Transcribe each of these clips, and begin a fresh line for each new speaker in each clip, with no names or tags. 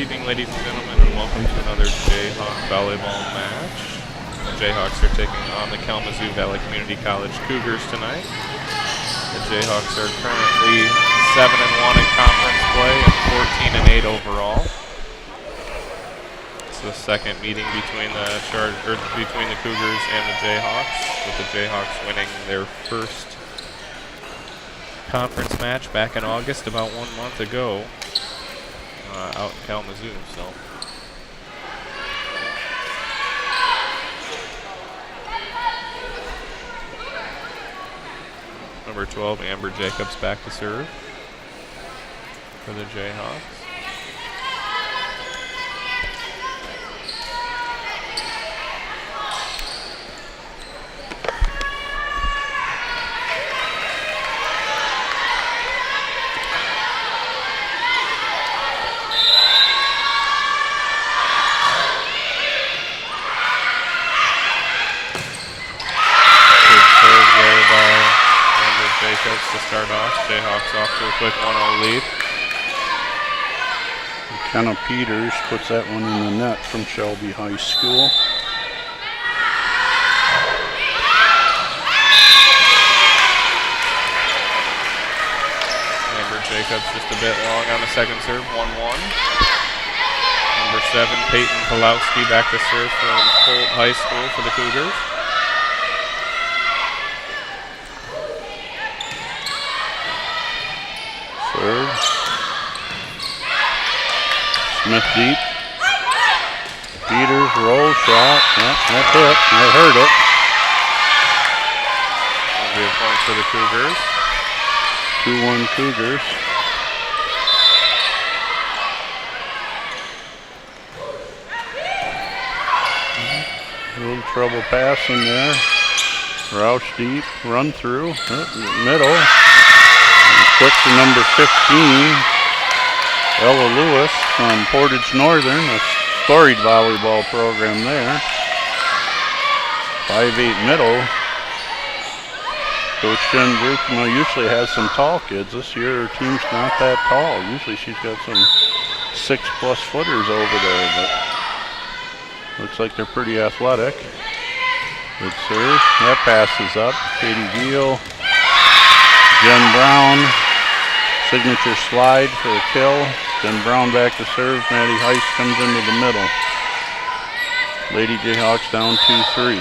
evening, ladies and gentlemen, and welcome to another Jayhawk volleyball match. The Jayhawks are taking on the Kalamazoo Valley Community College Cougars tonight. The Jayhawks are currently 7-1 in conference play and 14-8 overall. It's the second meeting between the Cougars and the Jayhawks, with the Jayhawks winning their first conference match back in August, about 1 month ago. Out in Kalamazoo, so. Number 12, Amber Jacobs, back to serve for the Jayhawks. To start off, Jayhawks off to a quick 1-0 lead.
McKenna Peters puts that one in the net from Shelby High School.
Amber Jacobs just a bit long on the second serve, 1-1. Number 7, Peyton Pulowski, back to serve from Holt High School for the Cougars.
Third. Smith deep. Peters, roll shot. Yeah, that's it. I heard it.
That'll be a point for the Cougars.
2-1 Cougars. A little trouble passing there. Roush deep, run through, middle. Quick to number 15, Ella Lewis from Portage Northern, a storied volleyball program there. 5'8" middle. Coach Jen Brukema usually has some tall kids. This year her team's not that tall. Usually she's got some 6+ footers over there, but looks like they're pretty athletic. Good serve. That passes up. Katie Veal. Jen Brown, signature slide for a kill. Jen Brown back to serve. Maddie Heist comes into the middle. Lady Jayhawks down 2-3.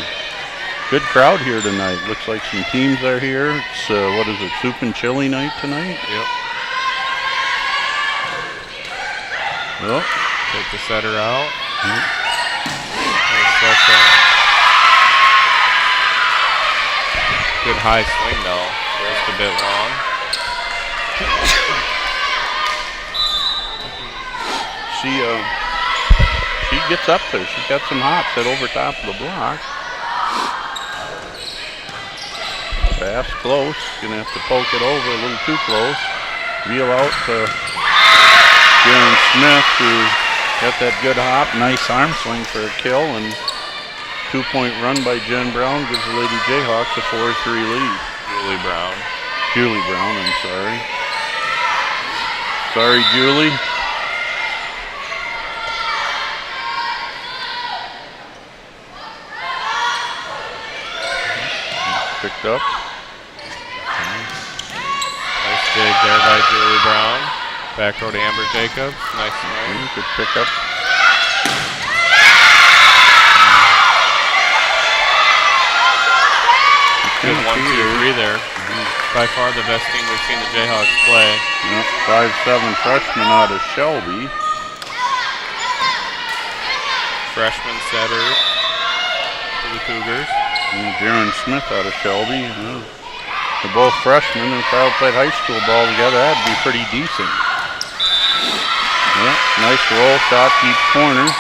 Good crowd here tonight. Looks like some teams are here. It's, what is it, soup and chili night tonight?
Yep.
Well,
take the setter out. Good high swing though. Just a bit long.
She gets up there. She's got some hops that over top of the block. Fast, close. Gonna have to poke it over a little too close. Reel out to Jaren Smith, who got that good hop. Nice arm swing for a kill, and 2-point run by Jen Brown gives the Lady Jayhawks a 4-3 lead. Julie Brown, I'm sorry. Sorry, Julie. Picked up.
Nice dig there by Julie Brown. Back row to Amber Jacobs. Nice swing.
Good pickup.
Good 1-2-3 there. By far the best team we've seen the Jayhawks play.
Yep, 5'7" freshman out of Shelby.
Freshman setter for the Cougars.
And Jaren Smith out of Shelby. They're both freshmen, and if they all played high school ball together, that'd be pretty decent. Yep, nice roll shot, deep corner.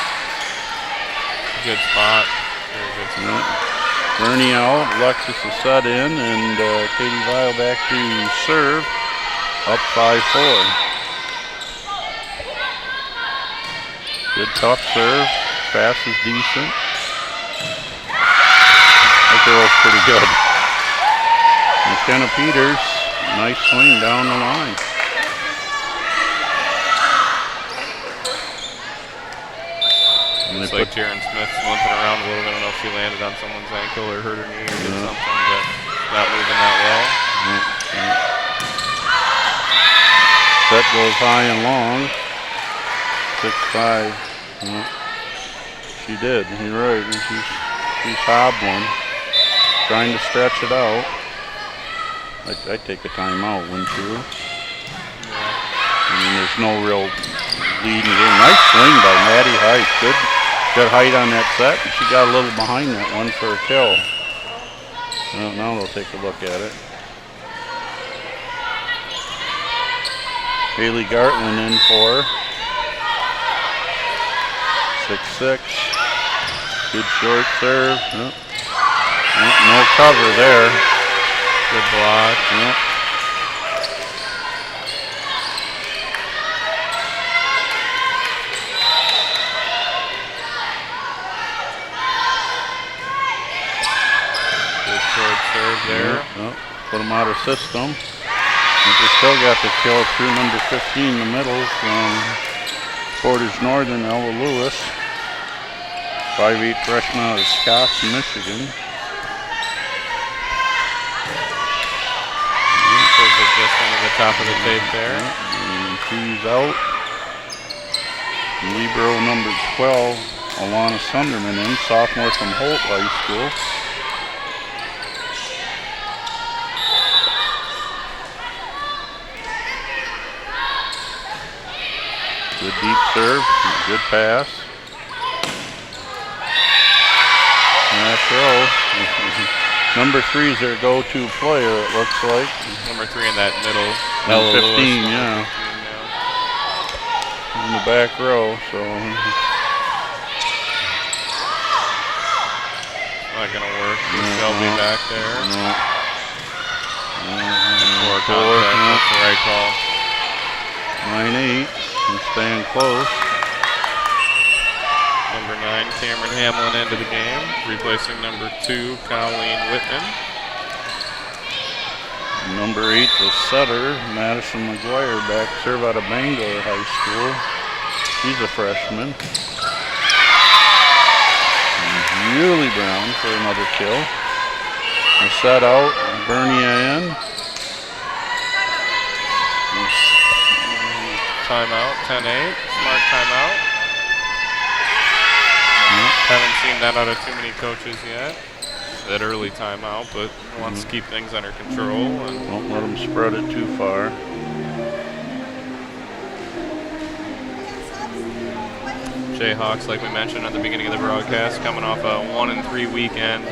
Good spot. Very good spot.
Yep. Bernie out, Alexis is set in, and Katie Vile back to serve, up 5-4. Good tough serve, pass is decent. That girl's pretty good. McKenna Peters, nice swing down the line.
Looks like Jaron Smith's limping around a little bit. I don't know if she landed on someone's ankle or hurt her knee or did something, but not moving that well.
Set goes high and long. 6-5. She did. You're right. She's hobbling, trying to stretch it out. I'd take a timeout, wouldn't you? I mean, there's no real lead in the game. Nice swing by Maddie Height. Good height on that set. She got a little behind that one for a kill. Now they'll take a look at it. Haley Gartland in for 6-6. Good short serve. No cover there.
Good block. Good short serve there.
Put them out of system. But they still got the kill through number 15 in the middle from Portage Northern, Ella Lewis. 5'8" freshman out of Scotts, Michigan.
Just under the top of the tape there.
And she's out. Libero number 12, Alana Sunderman in, sophomore from Holt High School. Good deep serve, good pass. Nice row. Number 3 is their go-to player, it looks like.
Number 3 in that middle.
15, yeah. In the back row, so.
Not going to work. Shelby back there. Poor contact, that's the right call.
9-8, and staying close.
Number 9, Cameron Hamlin into the game, replacing number 2, Colleen Whitman.
Number 8, the setter, Madison McGuire, back serve out of Bangor High School. He's a freshman. And Julie Brown for another kill. A set out, Bernia in.
Timeout, 10-8, smart timeout. Haven't seen that out of too many coaches yet. That early timeout, but wants to keep things under control. And
won't let them spread it too far.
Jayhawks, like we mentioned at the beginning of the broadcast, coming off a 1-3 weekend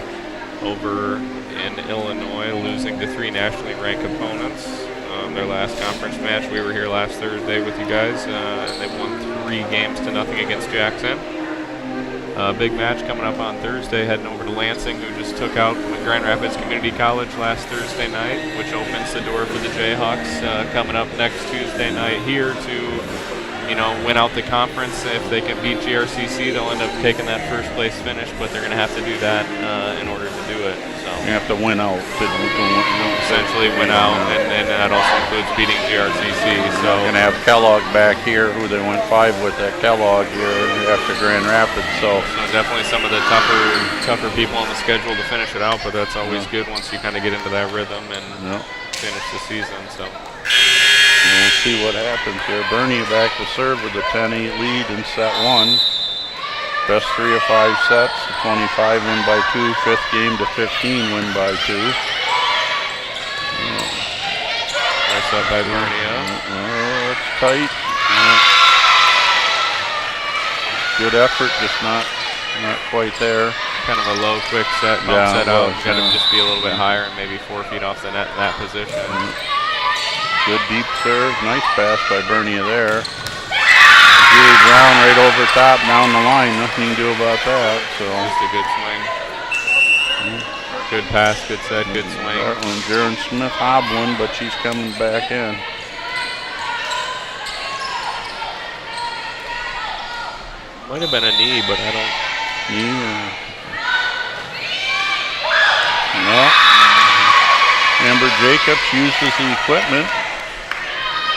over in Illinois, losing to 3 nationally ranked opponents. Their last conference match, we were here last Thursday with you guys. They won 3-0 against Jackson. Big match coming up on Thursday, heading over to Lansing, who just took out Grand Rapids Community College last Thursday night, which opens the door for the Jayhawks coming up next Tuesday night here to, win out the conference. If they can beat GRCC, they'll end up taking that first place finish, but they're going to have to do that in order to do it. So
you have to win out.
Essentially win out, and that also includes beating GRCC. So
they're going to have Kellogg back here, who they went 5 with at Kellogg here after Grand Rapids. So
definitely some of the tougher people on the schedule to finish it out, but that's always good once you kind of get into that rhythm and finish the season. So
we'll see what happens here. Bernie back to serve with a 10-8 lead in set 1. Best 3 of 5 sets. 25 win by 2. 5th game to 15 win by 2.
Nice up by Bernie.
It's tight. Good effort, just not quite there.
Kind of a low, quick set, bump set out. Got to just be a little bit higher and maybe 4 feet off the net in that position.
Good deep serve. Nice pass by Bernia there. Julie Brown right over top, down the line. Nothing you can do about that. So
just a good swing. Good pass, good set, good swing.
Jaron Smith hobbling, but she's coming back in.
Might have been a knee, but I don't.
No. Amber Jacobs uses the equipment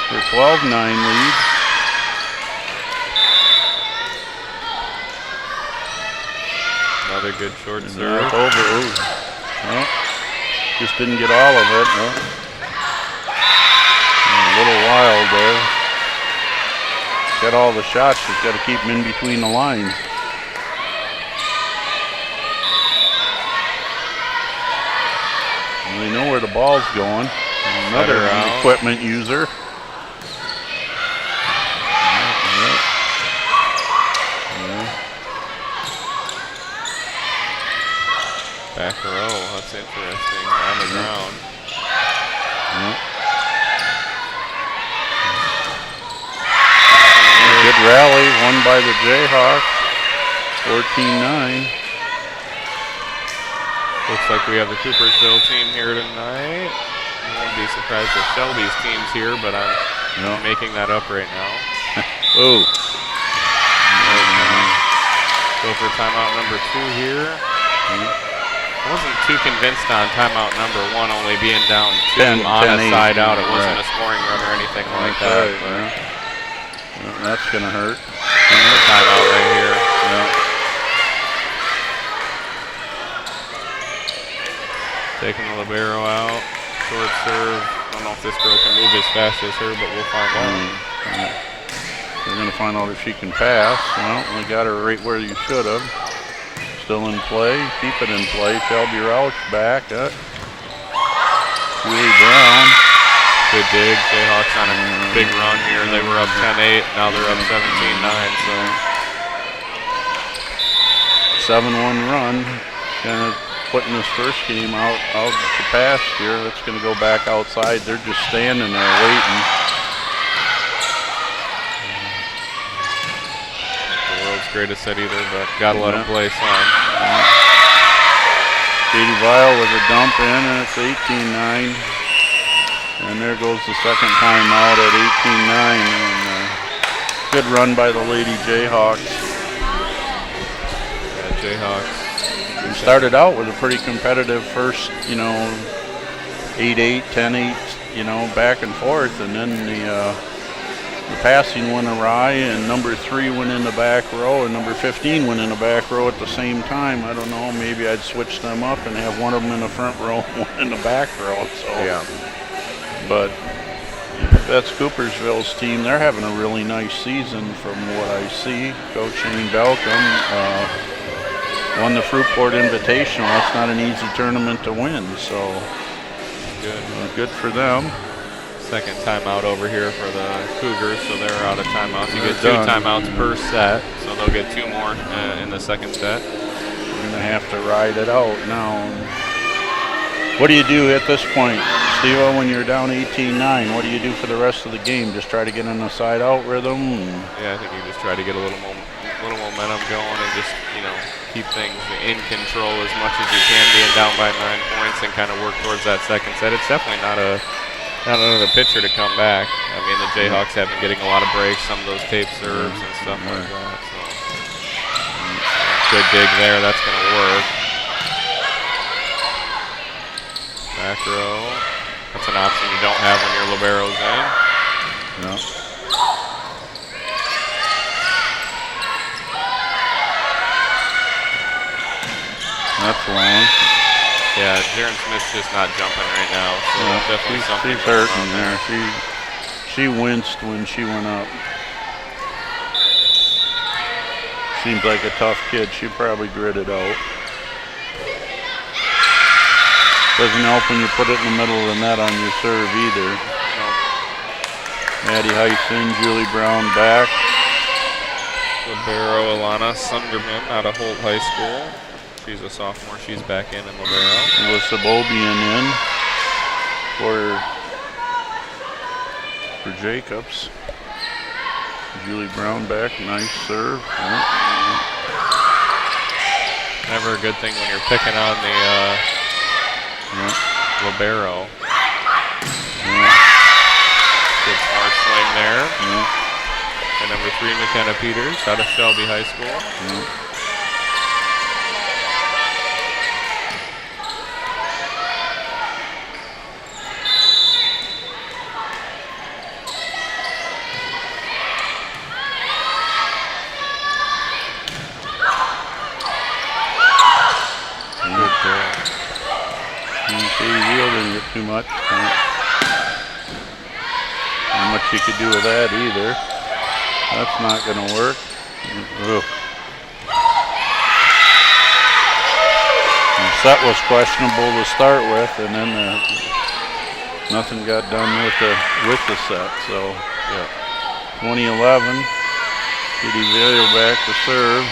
for 12-9 lead.
Another good short
And
serve.
that's over. Ooh. Well, just didn't get all of it. No. A little wild there. Got all the shots. She's got to keep them in between the lines. They know where the ball's going. Another equipment user.
Back row, that's interesting. On the ground.
Good rally, won by the Jayhawks. 14-9.
Looks like we have the Coopersville team here tonight. I won't be surprised if Shelby's team's here, but I'm making that up right now.
Oh.
Go for timeout number 2 here. I wasn't too convinced on timeout number 1 only being down 2 on a side out. It wasn't a scoring run or anything like that.
Right, well, that's going to hurt.
Timeout right here. Taking the libero out. Short serve. I don't know if this girl can move as fast as her, but we'll find out.
We're going to find out if she can pass. Well, we got her right where you should have. Still in play. Keep it in play. Shelby Roush back. Julie Brown.
Good dig. Jayhawks on a big run here. They were up 10-8. Now they're up 17-9. So
7-1 run. Kind of putting this first game out to pasture. That's going to go back outside. They're just standing there waiting.
The world's greatest set either, but gotta let them play some.
Katie Vile with a dump in, and it's 18-9. And there goes the second timeout at 18-9. And good run by the Lady Jayhawks.
Yeah, Jayhawks.
We started out with a pretty competitive first, 8-8, 10-8, back and forth, and then the passing went awry, and number 3 went in the back row, and number 15 went in the back row at the same time. I don't know, maybe I'd switch them up and have one of them in the front row and one in the back row. So,
yeah.
But that's Coopersville's team. They're having a really nice season from what I see. Coach Shane Balcom won the Fruitport Invitational. That's not an easy tournament to win, so good for them.
Second timeout over here for the Cougars, so they're out of timeouts. You get 2 timeouts per set, so they'll get 2 more in the second set.
We're going to have to ride it out now. What do you do at this point, Steve-O, when you're down 18-9? What do you do for the rest of the game? Just try to get in a side-out rhythm?
Yeah, I think you just try to get a little momentum going and just, keep things in control as much as you can, being down by 9 points, and kind of work towards that second set. It's definitely not another pitcher to come back. I mean, the Jayhawks have been getting a lot of breaks, some of those tape serves and stuff like that. So good dig there. That's going to work. Back row. That's an option you don't have when your libero's in.
No. That's long.
Yeah, Jaren Smith's just not jumping right now, so definitely something.
She's hurting there. She winced when she went up. Seems like a tough kid. She probably gritted out. Doesn't help when you put it in the middle of the net on your serve either.
No.
Maddie Heisen, Julie Brown back.
Libero Alana Sunderman out of Holt High School. She's a sophomore. She's back in libero.
Alyssa Bobian in for Jacobs. Julie Brown back, nice serve.
Never a good thing when you're picking on the libero. Good smart swing there. And number 3, McKenna Peters out of Shelby High School.
didn't get too much. Not much you could do with that either. That's not going to work. Ugh. The set was questionable to start with, and then nothing got done with the set. So, yeah. 2011. Katie Vail back to serve.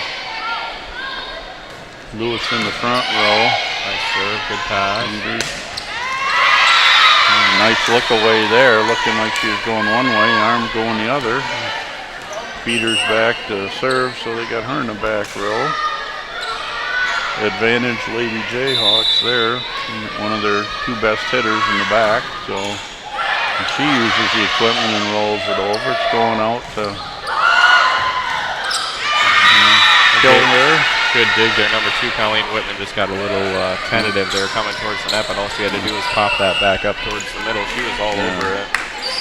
Lewis in the front row.
Nice serve, good pass.
Nice look away there, looking like she was going one way, arm going the other. Peters back to serve, so they got her in the back row. Advantage Lady Jayhawks there, one of their two best hitters in the back. So she uses the equipment and rolls it over. It's going out to kill there.
Good dig there. Number 2, Colleen Whitman, just got a little tentative there coming towards the net, but all she had to do was pop that back up towards the middle. She was all over it.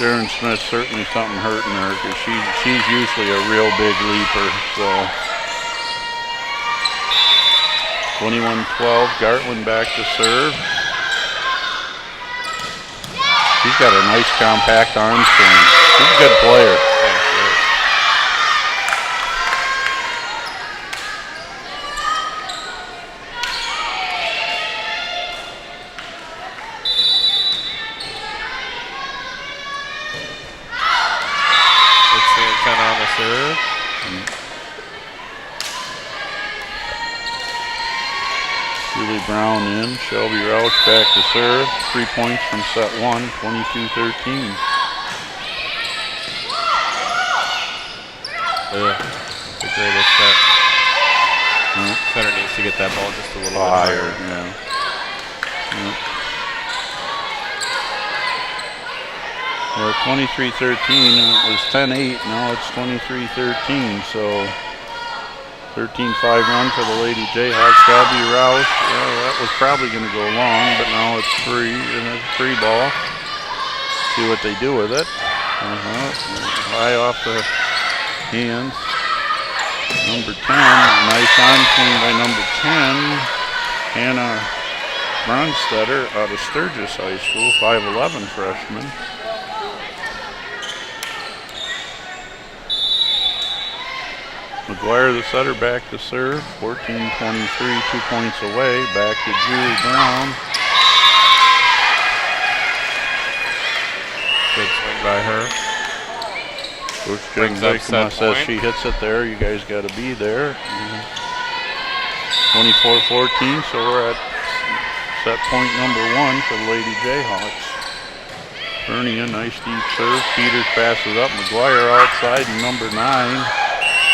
Sharon Smith, certainly something hurting her because she's usually a real big leaper. So 21-12, Gartland back to serve. She's got a nice compact arm swing. She's a good player.
Serve.
Julie Brown in. Shelby Roush back to serve. 3 points from set 1, 22-13.
The greatest set. Center needs to get that ball just a little bit higher.
Well, 23-13, it was 10-8, now it's 23-13, so 13-5 run for the Lady Jayhawks. Shelby Roush, that was probably going to go long, but now it's free, and it's a free ball. See what they do with it. High off the hands. Number 10, nice arm swing by number 10, Hannah Bronstetter out of Sturgis High School, 5'11" freshman. McGuire, the setter, back to serve. 14-23, 2 points away. Back to Julie Brown.
Good swing by her.
Coach Jim Wakema says she hits it there. You guys got to be there. 24-14, so we're at set point number 1 for the Lady Jayhawks. Bernie, a nice deep serve. Peters passes up. McGuire outside, and number 9.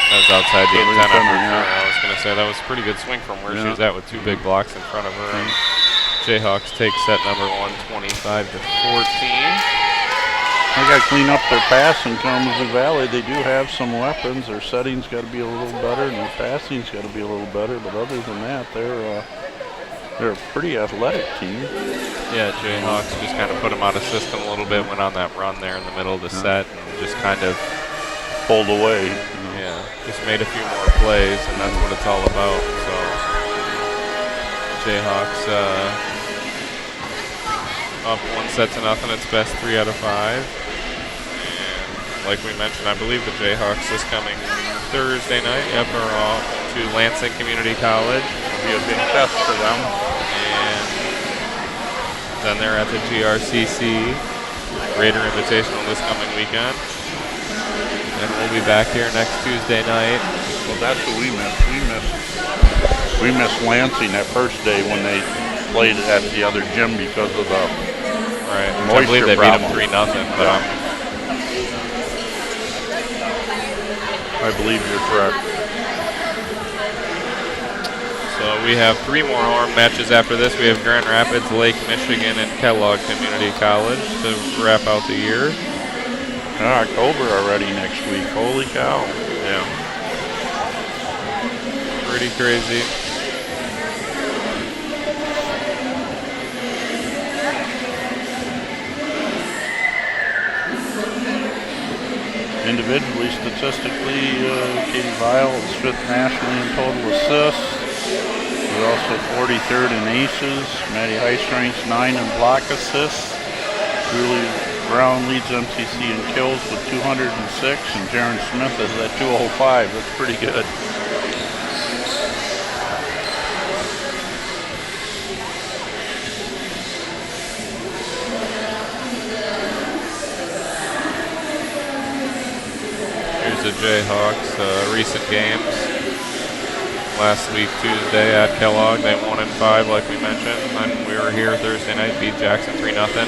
That was outside the antenna. I was going to say that was a pretty good swing from where she was at with 2 big blocks in front of her. And Jayhawks take set number 1, 25-14.
They got to clean up their pass in Kalamazoo Valley. They do have some weapons. Their setting's got to be a little better, and their passing's got to be a little better. But other than that, they're a pretty athletic team.
Yeah, Jayhawks just kind of put them out of system a little bit. Went on that run there in the middle of the set and just kind of
pulled away.
Yeah, just made a few more plays, and that's what it's all about. So Jayhawks up 1-0. It's best 3 out of 5. And like we mentioned, I believe the Jayhawks this coming Thursday night are off to Lansing Community College.
It'll be a big test for them.
And then they're at the GRCC Raider Invitational this coming weekend. And we'll be back here next Tuesday night.
Well, that's what we missed. We missed Lansing that first day when they played at the other gym because of the
I believe they
problem.
beat them 3-0. But
I believe you're correct.
So we have 3 more arm matches after this. We have Grand Rapids, Lake Michigan, and Kellogg Community College to wrap out the year.
October already next week. Holy cow.
Yeah. Pretty crazy.
Individually, statistically, Katie Vile is 5th nationally in total assists. We're also 43rd in aces. Maddie Heiss ranks 9 in block assists. Julie Brown leads MCC in kills with 206, and Jaron Smith is at 205. That's pretty good.
Here's the Jayhawks recent games. Last week, Tuesday at Kellogg, they won in 5, like we mentioned. Then we were here Thursday night, beat Jackson 3-0.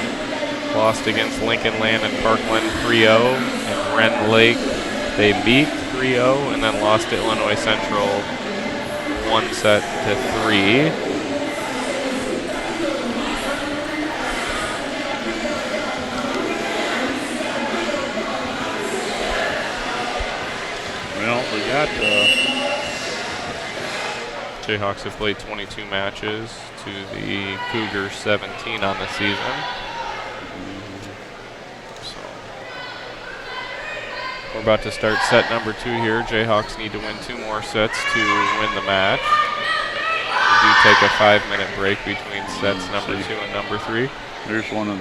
Lost against Lincoln Land and Parkland 3-0. And Ren Lake, they beat 3-0 and then lost to Illinois Central 1-3.
Well, we got
Jayhawks have played 22 matches to the Cougars 17 on the season. So we're about to start set number 2 here. Jayhawks need to win 2 more sets to win the match. We do take a 5-minute break between sets number 2 and number 3.
There's one of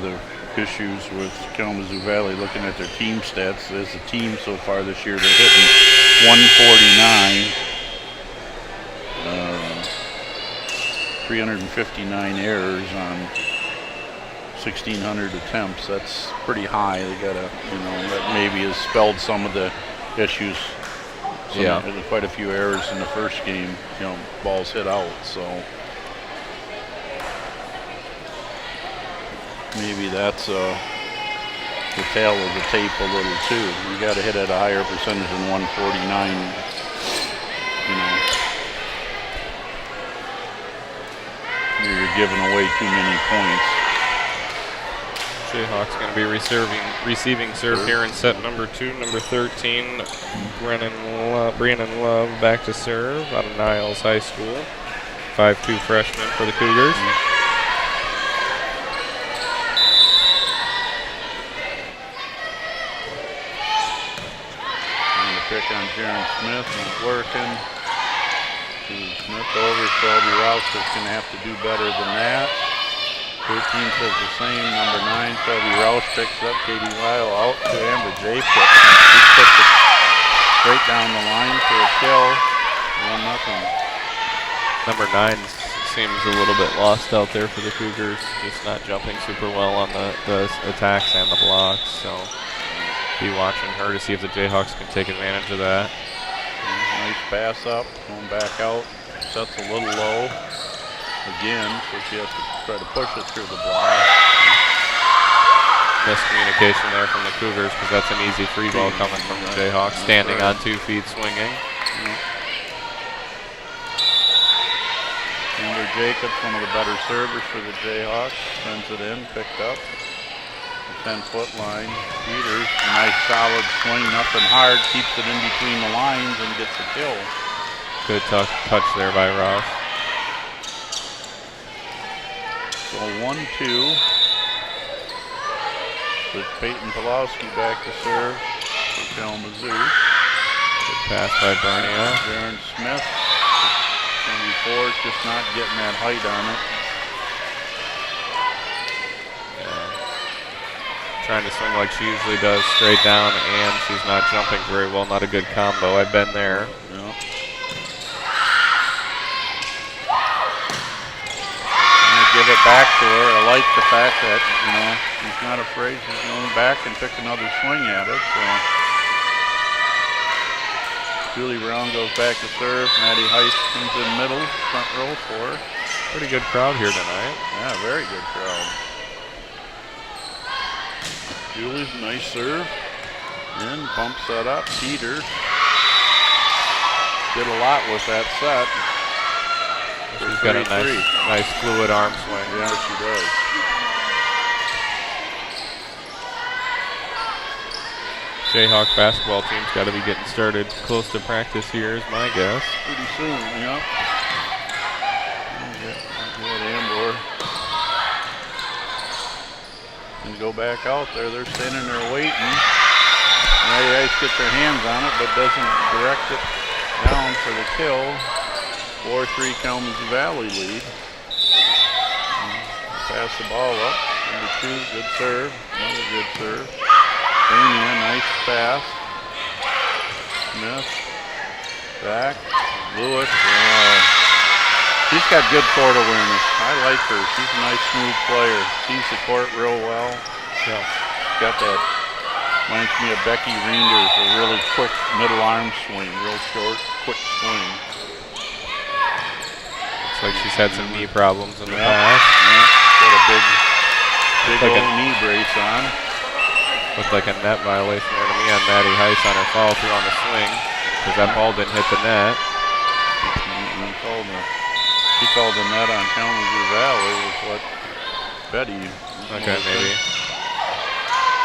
the issues with Kalamazoo Valley. Looking at their team stats, as a team so far this year, they're hitting 149. 359 errors on 1,600 attempts. That's pretty high. They gotta, that maybe has spelled some of the issues.
Yeah.
There's quite a few errors in the first game. Balls hit out. So maybe that's the tail of the tape a little too. You got to hit at a higher percentage than 149. You're giving away too many points.
Jayhawks going to be receiving serve here in set number 2. Number 13, Brandon Love back to serve out of Niles High School. 5'2" freshman for the Cougars.
Trying to pick on Jaron Smith, not working. Smith over, Shelby Rouse is going to have to do better than that. 13 says the same. Number 9, Shelby Rouse picks up. Katie Lyle out to Amber J. She puts it straight down the line for a kill. 1-0.
Number 9 seems a little bit lost out there for the Cougars. Just not jumping super well on the attacks and the blocks. So be watching her to see if the Jayhawks can take advantage of that.
Nice pass up, going back out. Sets a little low again, so she has to try to push it through the block.
Miscommunication there from the Cougars because that's an easy free ball coming from the Jayhawks, standing on 2 feet, swinging.
Amber Jacobs, one of the better servers for the Jayhawks, sends it in, picked up. 10-foot line. Peters, nice solid swing, nothing hard, keeps it in between the lines and gets a kill.
Good touch there by Ross.
So 1-2. With Peyton Pulowski back to serve for Kalamazoo.
Good pass by Bernia.
Jaron Smith, 74, just not getting that height on it.
Trying to swing like she usually does, straight down, and she's not jumping very well. Not a good combo. I've been there.
Yeah. I'm gonna give it back to her. I like the fact that she's not afraid. She's going back and pick another swing at it. So Julie Brown goes back to serve. Maddie Heiss comes in middle, front row for her.
Pretty good crowd here tonight.
Yeah, very good crowd. Julie's nice serve. And bumps that up. Peters did a lot with that set.
She's got a nice fluid arm swing.
Yeah, she does.
Jayhawk basketball team's got to be getting started close to practice here, is my guess.
Pretty soon, yeah. Get Ambor. And go back out there. They're standing there waiting. Maddie Heiss gets her hands on it, but doesn't direct it down for the kill. 4-3 Kalamazoo Valley lead. Pass the ball up. Number 2, good serve. Another good serve. Bernia, nice pass. Smith. Back. Lewis. She's got good court awareness. I like her. She's a nice, smooth player. Sees the court real well.
Yeah.
Got that. Reminds me of Becky Reinders, a really quick middle arm swing. Real short, quick swing.
Looks like she's had some knee problems in the past.
Yeah. Got a big
like
old knee brace on.
Looked like a net violation there to me on Maddie Heiss on her follow through on the swing because that ball didn't hit the net.
She called the net on Kalamazoo Valley was what Betty.
Okay, maybe.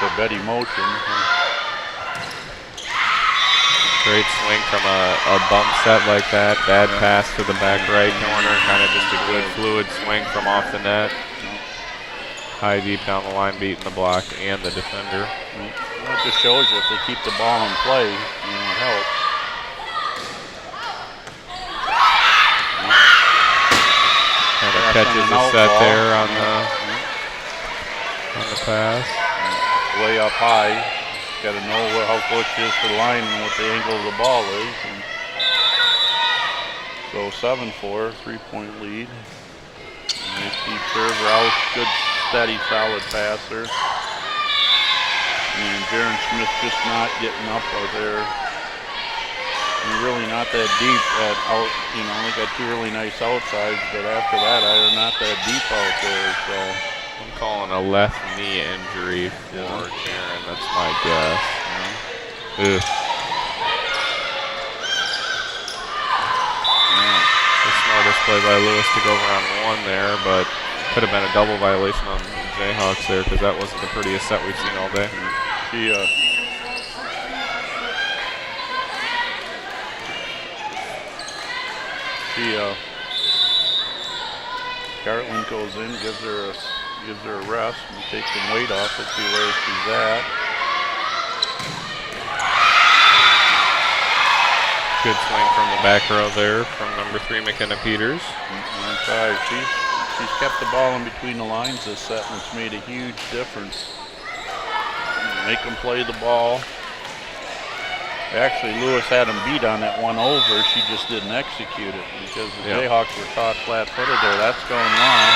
The Betty motion.
Great swing from a bump set like that. Bad pass to the back right corner. Kind of just a good fluid swing from off the net. High deep down the line, beating the block and the defender.
That just shows you if they keep the ball in play, it helps.
Kind of catches a set there on the pass.
Way up high. Got to know how close she is to the line and what the angle of the ball is. And so 7-4, 3-point lead. Nice deep serve. Rouse, good, steady, solid passer. And Jaron Smith just not getting up out there. And really not that deep at out. They got 2 really nice outsides, but after that, they're not that deep out there. So
I'm calling a left knee injury for Jaron. That's my guess. Ugh. The smartest play by Lewis to go around 1 there, but could have been a double violation on the Jayhawks there because that wasn't the prettiest set we've seen all day.
Gartland goes in, gives her a rest and takes some weight off. Let's see where she's at.
Good swing from the back row there from number 3 McKenna Peters.
She's kept the ball in between the lines this set, and it's made a huge difference. Make them play the ball. Actually, Lewis had him beat on that one over. She just didn't execute it because the Jayhawks were caught flat-footed there. That's going long.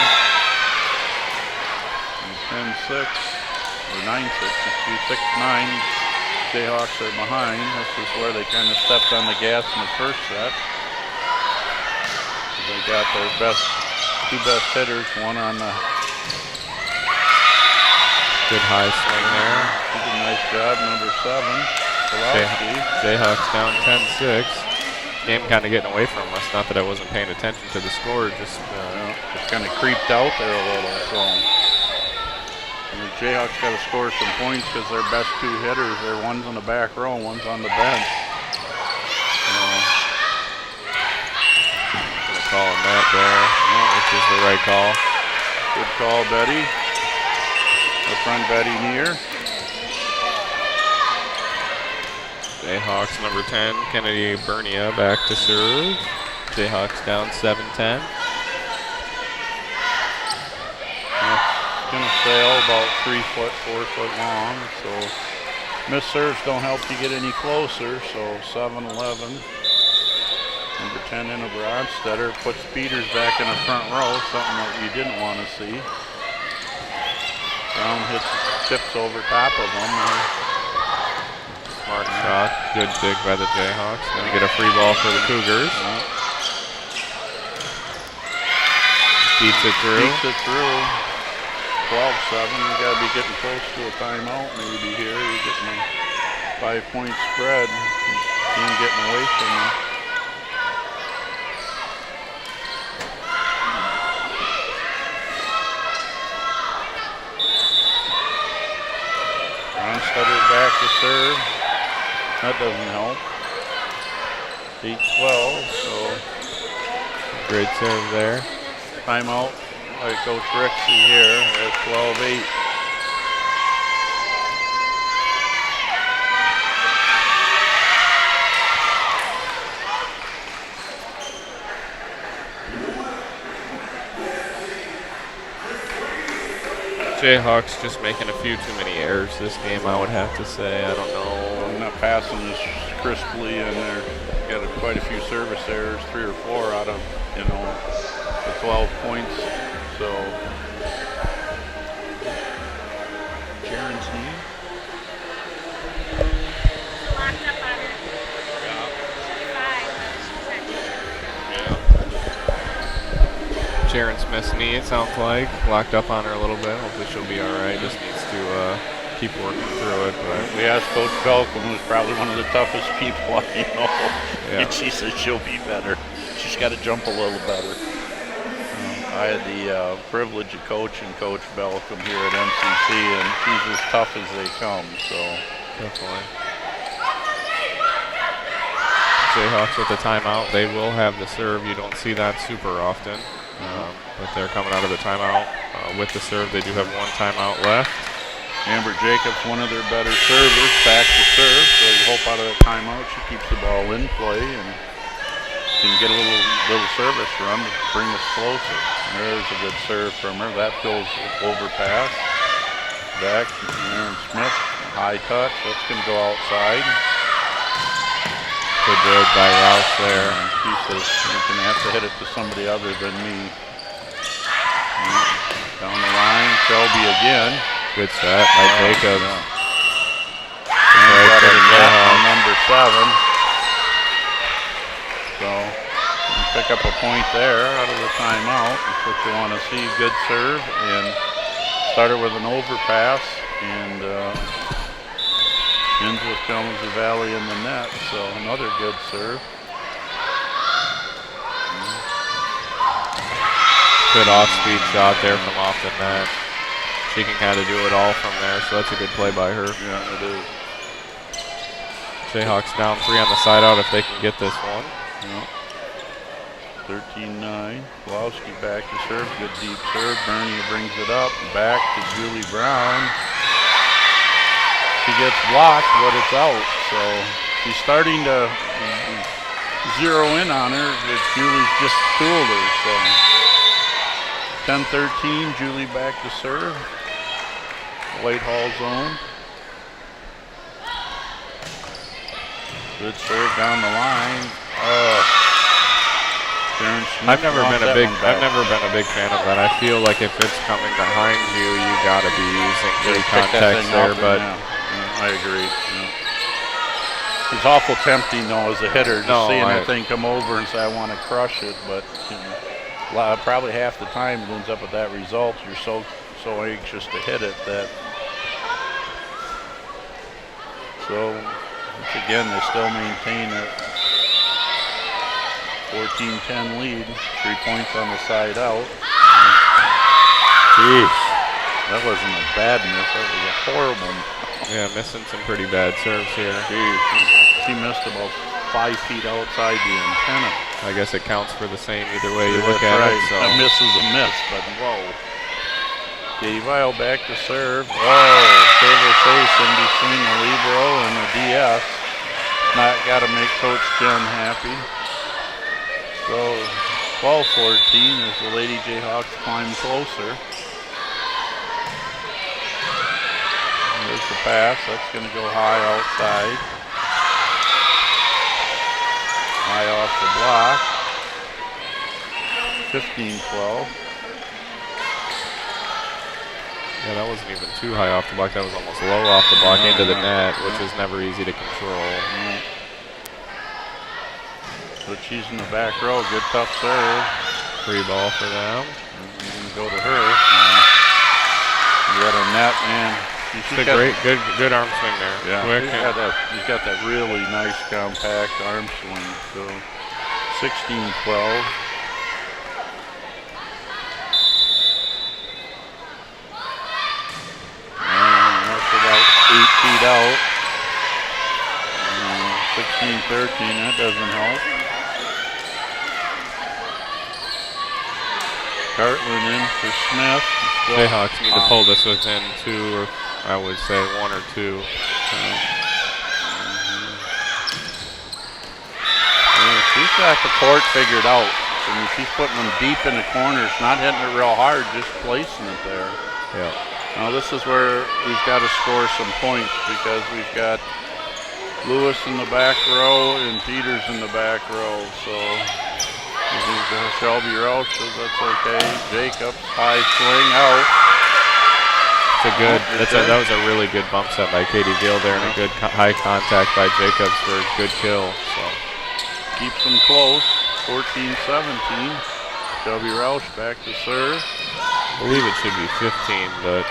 10-6, or 9-6, 6-9. Jayhawks are behind. This is where they kind of stepped on the gas in the first set. They got their 2 best hitters, one on the
good high swing there.
Did a nice job, number 7.
Jayhawks down 10-6. Game kind of getting away from us. Not that I wasn't paying attention to the score, just
kind of creeped out there a little. So and the Jayhawks got to score some points because their best 2 hitters, one's on the back row, and one's on the bench.
Gonna call him that there, which is the right call.
Good call, Betty. The front Betty near.
Jayhawks number 10, Kennedy Bernia back to serve. Jayhawks down 7-10.
It's going to sail about 3 foot, 4 foot long. So missed serves don't help you get any closer. So 7-11. Number 10 in a Brodstetter puts Peters back in the front row, something that you didn't want to see. Brown tips over top of him.
Smart shot. Good dig by the Jayhawks. Gonna get a free ball for the Cougars. Beats it through.
12-7. You gotta be getting close to a timeout maybe here. You're getting a 5-point spread. Team getting away from you. Brodstetter back to serve. That doesn't help. 8-12, so
great serve there.
Timeout by Coach Rixey here at 12-8.
Jayhawks just making a few too many errors this game, I would have to say. I don't know.
I'm not passing as crisply, and they're got quite a few service errors, 3 or 4 out of, you know, the 12 points. So
Jaren's knee.
Locked up on her.
Yeah.
She's 5, but she's not.
Jaren Smith's knee, it sounds like. Locked up on her a little bit. Hopefully she'll be all right. Just needs to keep working through it. But
we asked Coach Belcom, who's probably one of the toughest people I know,
Yeah.
and she says she'll be better. She's got to jump a little better. I had the privilege of coaching Coach Belcom here at MCC, and she's as tough as they come. So
definitely. Jayhawks with the timeout. They will have the serve. You don't see that super often. But they're coming out of the timeout with the serve. They do have 1 timeout left.
Amber Jacobs, one of their better servers, back to serve. So you hope out of that timeout she keeps the ball in play and can get a little service run to bring us closer. There's a good serve from her. That goes overpass. Back, Aaron Smith, high touch. That's going to go outside.
Good dig by Rouse there.
And she says you're going to have to hit it to somebody other than me. Down the line, Shelby again.
Good set by Jacobs.
Yeah. And got a net on number 7. So you can pick up a point there out of the timeout. That's what you want to see. Good serve, and started with an overpass and ends with Kalamazoo Valley in the net. So another good serve.
Good off-speed shot there from off the net. She can kind of do it all from there, so that's a good play by her.
Yeah, it is.
Jayhawks down 3 on the side out if they can get this one.
Yeah. 13-9. Wlowski back to serve. Good deep serve. Bernie brings it up. Back to Julie Brown. She gets blocked, but it's out. So she's starting to zero in on her. That Julie's just fooled her. So 10-13. Julie back to serve. Whitehall zone. Good serve down the line.
I've never been a big fan of that. I feel like if it's coming behind you, you got to be using good context there. But
I agree. Yeah. It's awful tempting though as a hitter, just seeing that thing come over and say I want to crush it. But probably half the time it ends up with that result. You're so anxious to hit it that. So. Once again, they still maintain a 14-10 lead. 3 points on the side out. Jeez, that wasn't a bad miss. That was a horrible miss.
Yeah, missing some pretty bad serves here.
Jeez, she missed about 5 feet outside the antenna.
I guess it counts for the same either way you look
That's
at
right.
it. So.
A miss is a miss, but whoa. Davile back to serve. Server face in between the libero and the DS. Not got to make Coach Jen happy. So 12-14 as the Lady Jayhawks climb closer. There's the pass. That's going to go high outside. High off the block. 15-12.
Yeah, that wasn't even too high off the block. That was almost low off the block into the net, which is never easy to control.
So she's in the back row. Good tough serve.
Free ball for them.
Go to her. You got a net, man.
She's got good arm swing there.
Yeah,
Quick.
he's got that really nice compact arm swing. So 16-12. About 8 feet out. 16-13, that doesn't help. Cartland in for Smith.
Jayhawks need to pull this within 2, or I would say 1 or 2.
She's got the court figured out. I mean, she's putting them deep in the corners, not hitting it real hard, just placing it there.
Yeah.
Now this is where we've got to score some points because we've got Lewis in the back row and Peters in the back row. So Shelby Roush says that's okay. Jacobs, high swing out.
That was a really good bump set by Katie Gill there, and a good high contact by Jacobs for a good kill. So
keeps them close. 14-17. Shelby Roush back to serve.
I believe it should be 15, but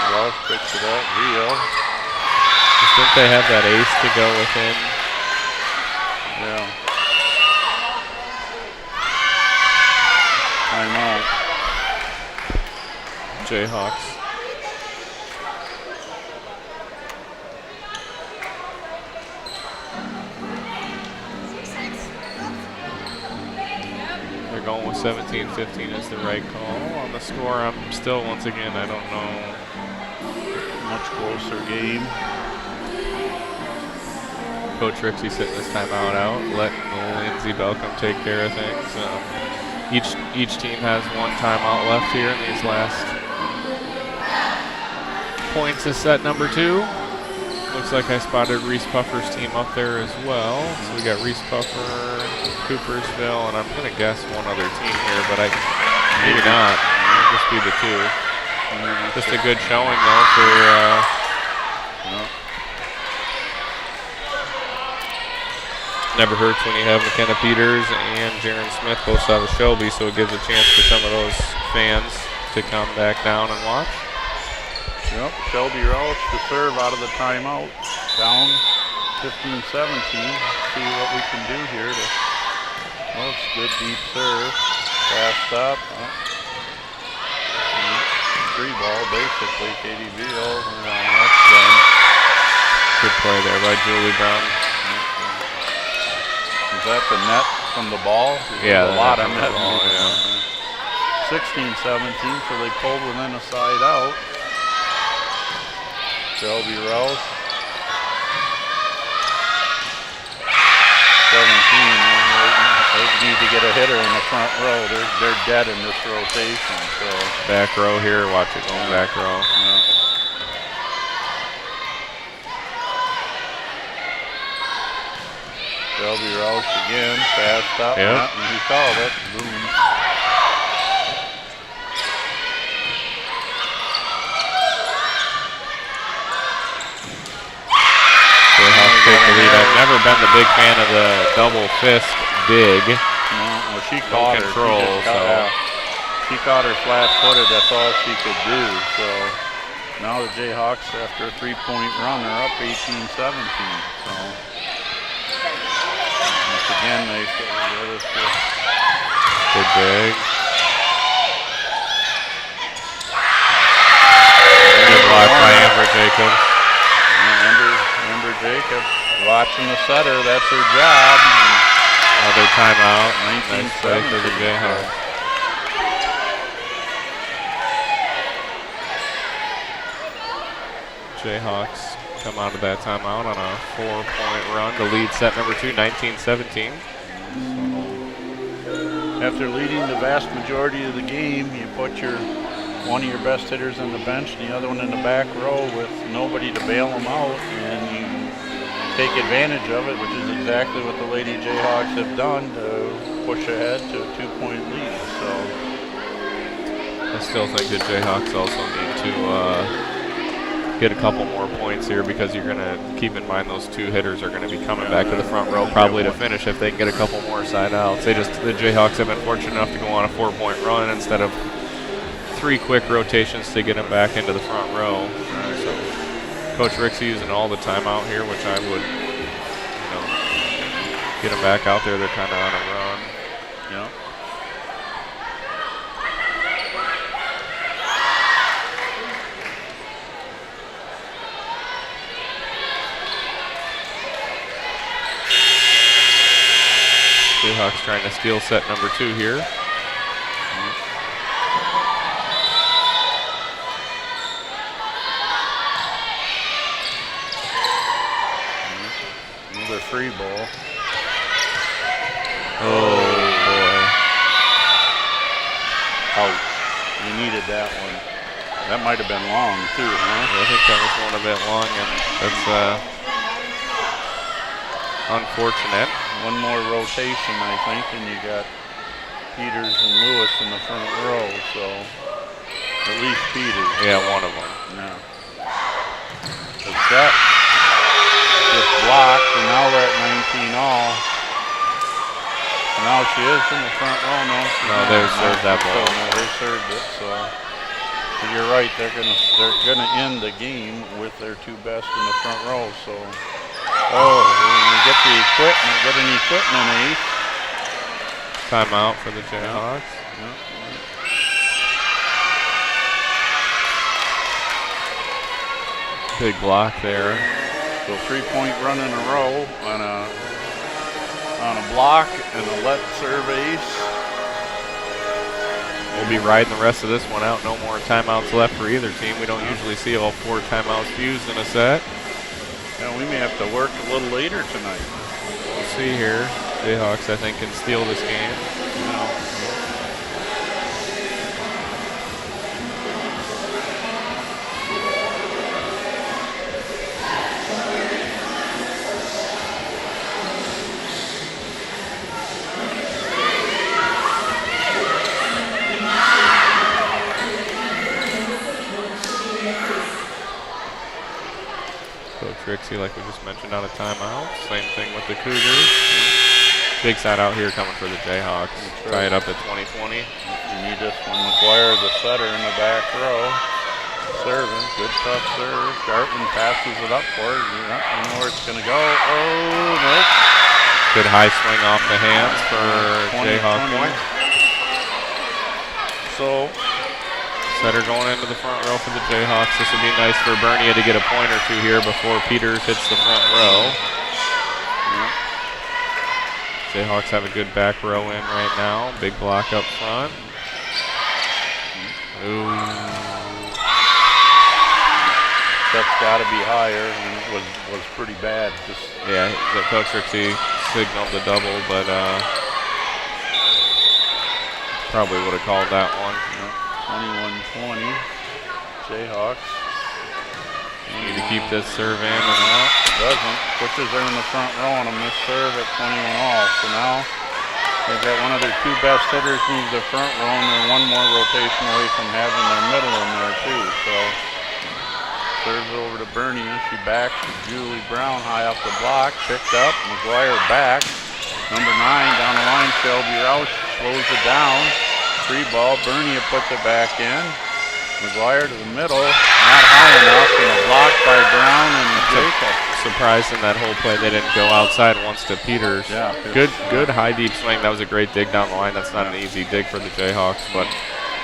Roush picks it up. Rio.
Didn't they have that ace to go within?
Yeah. Timeout.
Jayhawks. They're going with 17-15 as the right call. On the score, I'm still, once again, I don't know.
Much closer game.
Coach Rixey sitting this timeout out, letting Lindsey Belcom take care of things. Each team has one timeout left here in these last points of set number 2. Looks like I spotted Reese Puffer's team up there as well. So we got Reese Puffer, Coopersville, and I'm going to guess one other team here, but maybe not. It'll just be the 2. Just a good showing though for. Never hurts when you have McKenna Peters and Jaron Smith both out of Shelby, so it gives a chance for some of those fans to come back down and watch.
Yep, Shelby Roush to serve out of the timeout. Down 15-17. See what we can do here. Oh, it's good deep serve. Fast up. Free ball, basically. Katie Veal. That's done.
Good play there by Julie Brown.
Is that the net from the ball?
Yeah,
a lot of net. 16-17, so they pulled within a side out. Shelby Roush. 17. They need to get a hitter in the front row. They're dead in this rotation. So
back row here. Watch it going back row.
Yeah. Shelby Roush again, fast up,
yep.
And he called it, boom.
Jayhawks take the lead. I've never been the big fan of the double fist dig.
No, well, she caught
control,
her. She caught her flat-footed. That's all she could do. So now the Jayhawks, after a 3-point run, are up 18-17. So. Again, they good
dig. Good block by Amber Jacobs.
Amber Jacobs watching the setter. That's her job.
Another timeout.
19
nice play for the Jayhawks. Jayhawks come out of that timeout on a 4-point run to lead set number 2, 19-17.
After leading the vast majority of the game, you put one of your best hitters on the bench and the other one in the back row with nobody to bail them out, and you take advantage of it, which is exactly what the Lady Jayhawks have done to push ahead to a 2-point lead. So
I still think the Jayhawks also need to get a couple more points here, because you're going to keep in mind those 2 hitters are going to be coming back to the front row probably to finish if they can get a couple more side outs. The Jayhawks have been fortunate enough to go on a 4-point run instead of 3 quick rotations to get them back into the front row. So Coach Rixey using all the timeout here, which I would, get them back out there. They're kind of on a run.
yeah.
Jayhawks trying to steal set number 2 here.
Another free ball.
Oh boy.
Ouch. They needed that one. That might have been long too, huh?
I think that was one a bit long, and that's unfortunate.
One more rotation, I think, and you got Peters and Lewis in the front row, so at least Peters.
Yeah, one of them.
Yeah. The set gets blocked, and now we're at 19 all. And now she is in the front row. No,
they served that ball.
No, they served it. So you're right. They're gonna end the game with their two best in the front row. So we get the equipment, get an equipment ace.
Timeout for the Jayhawks.
Yeah.
Big block there.
So 3-point run in a row on a block and a let serve ace.
We'll be riding the rest of this one out. No more timeouts left for either team. We don't usually see all 4 timeouts used in a set.
Yeah, we may have to work a little later tonight.
We'll see here. Jayhawks, I think, can steal this game.
Yeah.
Trixie, like we just mentioned, out of timeout. Same thing with the Cougars. Big side out here coming for the Jayhawks. Tie it up at 20-20.
You need this one. McGuire, the setter in the back row. Serving. Good tough serve. Gartman passes it up for it. You know where it's going to go. Oh, nope.
Good high swing off the hands for Jayhawk point.
So
setter going into the front row for the Jayhawks. This would be nice for Bernia to get a point or two here before Peters hits the front row.
Yeah.
Jayhawks have a good back row in right now. Big block up front. Ooh.
That's got to be higher, and it was pretty bad.
Yeah, the Coach Trixie signaled the double, but probably would have called that one.
Yeah. 21-20, Jayhawks.
Need to keep this serve in.
No, doesn't. Pushes her in the front row on a missed serve at 21 all. So now they've got one of their two best hitters move the front row, and they're one more rotation away from having their middle in there too. So serves over to Bernie. She backs to Julie Brown high off the block. Picked up. McGuire back. Number 9 down the line. Shelby Roush slows it down. Free ball. Bernia puts it back in. McGuire to the middle. Not high enough, and a block by Brown and Jacob.
Surprised in that whole play they didn't go outside once to Peters.
Yeah,
good high deep swing. That was a great dig down the line. That's not an easy dig for the Jayhawks, but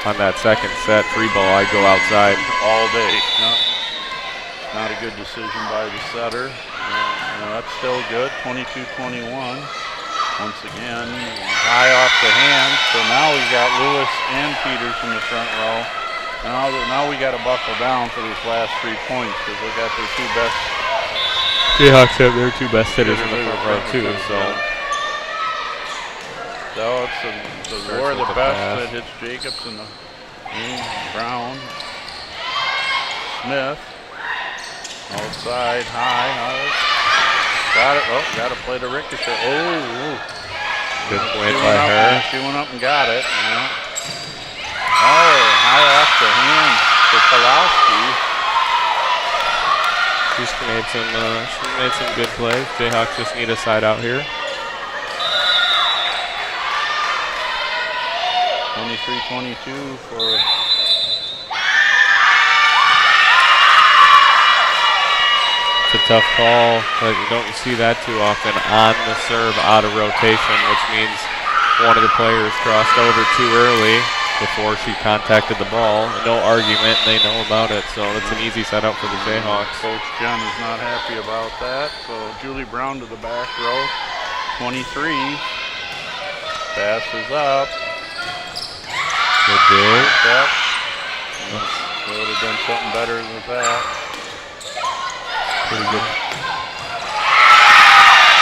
on that second set free ball, I'd go outside
all day. No, not a good decision by the setter. That's still good. 22-21. Once again, high off the hands. So now we got Lewis and Peters in the front row. Now we got to buckle down for these last 3 points because they got their two best.
Jayhawks have their two best hitters in the front row too.
So it's the war of the best that hits Jacobs and the Brown, Smith, outside high. Got it. Oh, got to play the ricochet. Oh,
good play by her.
She went up and got it. Yeah. Oh, high off the hand for Pulowski.
She made some good plays. Jayhawks just need a side out here.
23-22 for.
It's a tough call. Like, you don't see that too often on the serve out of rotation, which means one of the players crossed over too early before she contacted the ball. No argument, they know about it, so that's an easy setup for the Jayhawks.
Coach Jen is not happy about that, so Julie Brown to the back row. 23. Passes up.
Good dig.
Yep. They would have done something better than that.
Pretty good.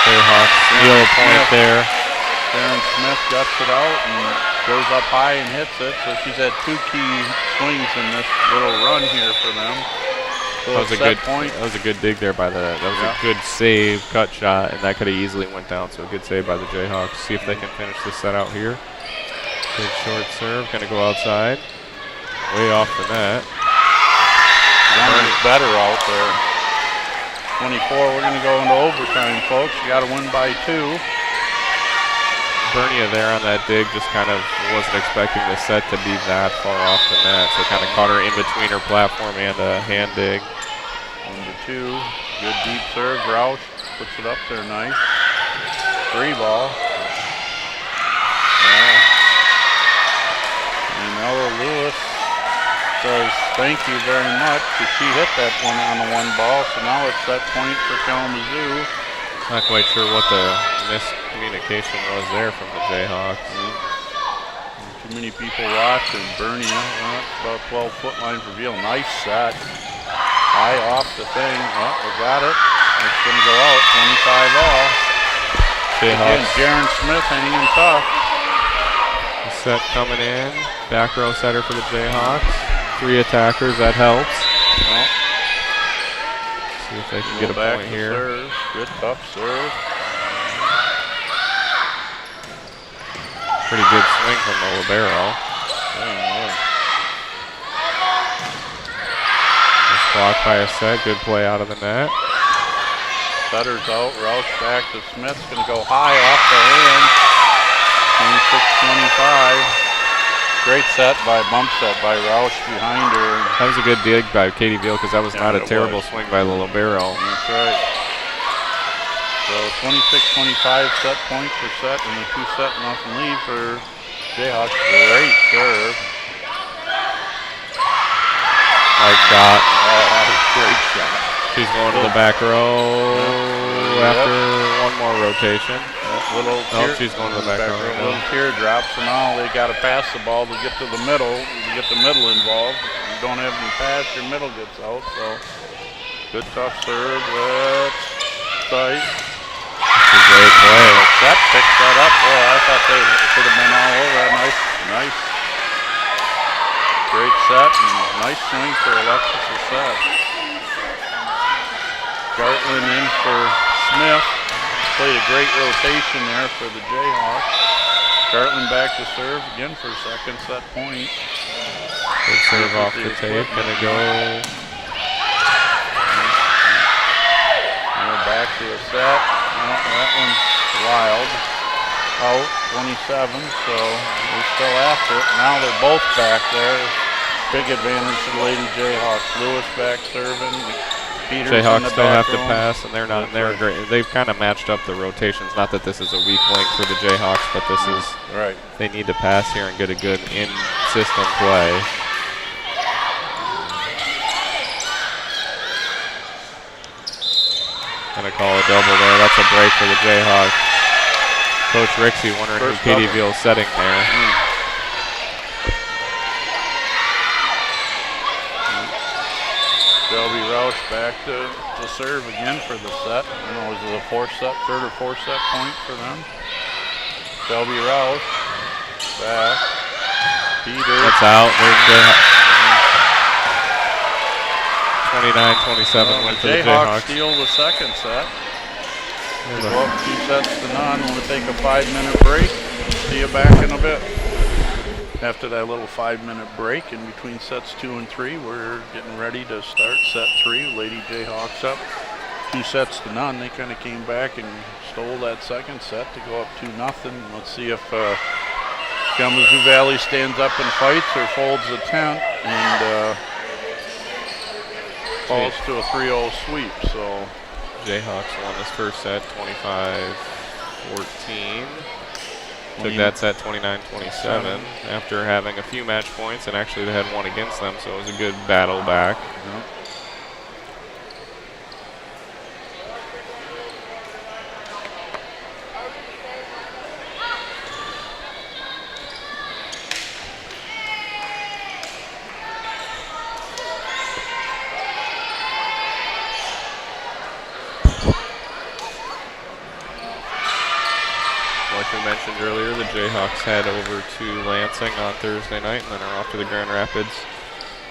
Jayhawks steal a point there.
Sharon Smith guts it out, and goes up high and hits it. So she's had 2 key swings in this little run here for them. So
That was a
set
good
point.
That was a good dig there by that was a good save, cut shot, and that could have easily went down. So a good save by the Jayhawks. See if they can finish this set out here. Big short serve, gonna go outside, way off the net.
One is better out there. 24. We're gonna go into overtime, folks. You got to win by 2.
Bernia there on that dig just kind of wasn't expecting the set to be that far off the net, so kind of caught her in between her platform and a hand dig.
1-2. Good deep serve. Roush puts it up there nice. 3 ball. Yeah. And Ella Lewis says thank you very much because she hit that one on the 1 ball, so now it's that point for Kalamazoo.
Not quite sure what the miscommunication was there from the Jayhawks.
Too many people watching. Bernia, about 12-foot line for Veal. Nice set. High off the thing. Oh, we got it. It's going to go out. 25 all. Again,
Jayhawks.
Jaron Smith hanging tough.
The set coming in. Back row setter for the Jayhawks. 3 attackers, that helps.
Well,
See if they can get a point here.
Serve. Good tough serve.
Pretty good swing from the libero. It's blocked by a set. Good play out of the net.
Setter's out. Roush back to Smith's going to go high off the hand. 26-25. Great set bump set by Roush behind her.
That was a good dig by Katie Veal because that was not a
it
terrible
was.
swing by the libero.
That's right. So 26-25 set point for set and a 2-set nothing lead for Jayhawks. Great serve.
Nice shot.
Oh, that was a great shot.
She's going to the back row after one more rotation. She's going to the back row.
Little teardrop. So now they got to pass the ball to get to the middle. To get the middle involved. You don't have any pass, your middle gets out. So good tough serve. That's tight.
That's a great play.
That picked that up. Oh, I thought they could have been all over that. Nice. Great set and nice swing for Alexis set. Gartland in for Smith. Played a great rotation there for the Jayhawks. Gartland back to serve again for second set point.
Good serve off the tape. Gonna go.
Back to a set. That one's wild. Out 27, so we're still after it. Now they're both back there. Big advantage to the Lady Jayhawks. Lewis back serving.
Jayhawks still have to pass, and they're not. They're great. They've kind of matched up the rotations. Not that this is a weak link for the Jayhawks, but this is
right.
They need to pass here and get a good in-system play. Gonna call a double there. That's a break for the Jayhawks. Coach Rixey wondering who Katie Veal's setting there.
Shelby Roush back to serve again for the set. I don't know, is it a third or fourth set point for them? Shelby Roush back. Peter.
That's out. There's Jayhawks. 29-27 win for the Jayhawks.
Steal the second set. Go up 2 sets to none. We'll take a 5-minute break. See you back in a bit. After that little 5-minute break in between sets 2 and 3, we're getting ready to start set 3. Lady Jayhawks up 2 sets to none. They kind of came back and stole that second set to go up 2-0. Let's see if Kalamazoo Valley stands up and fights or folds the tent and falls to a 3-0 sweep. So
Jayhawks won this first set 25-14. Took that set 29-27 after having a few match points, and actually they had one against them, so it was a good battle back.
Yep.
we mentioned earlier, the Jayhawks head over to Lansing on Thursday night and then are off to the Grand Rapids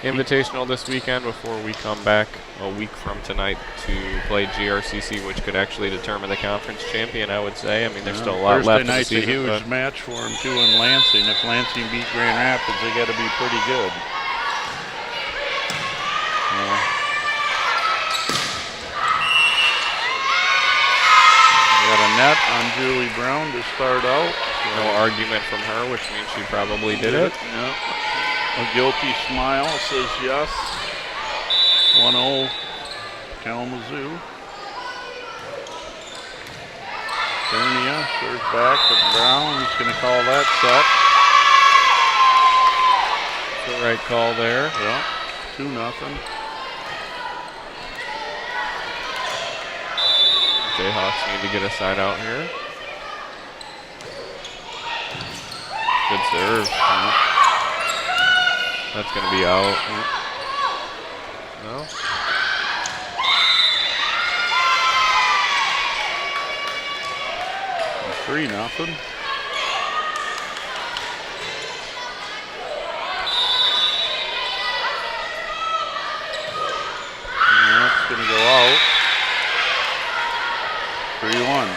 Invitational this weekend before we come back a week from tonight to play GRCC, which could actually determine the conference champion, I would say. I mean, there's still a lot left in the season.
Thursday night's a huge match for them, too, in Lansing. If Lansing beat Grand Rapids, they got to be pretty good. Got a net on Julie Brown to start out.
No argument from her, which means she probably did it.
Yep. A guilty smile says yes. 1-0 Kalamazoo. Bernia serves back to Brown. He's going to call that set.
The right call there.
Yeah, 2-0.
Jayhawks need to get a side out here. Good serve. That's going to be out. No?
3-0. And that's going to go out. 3-1.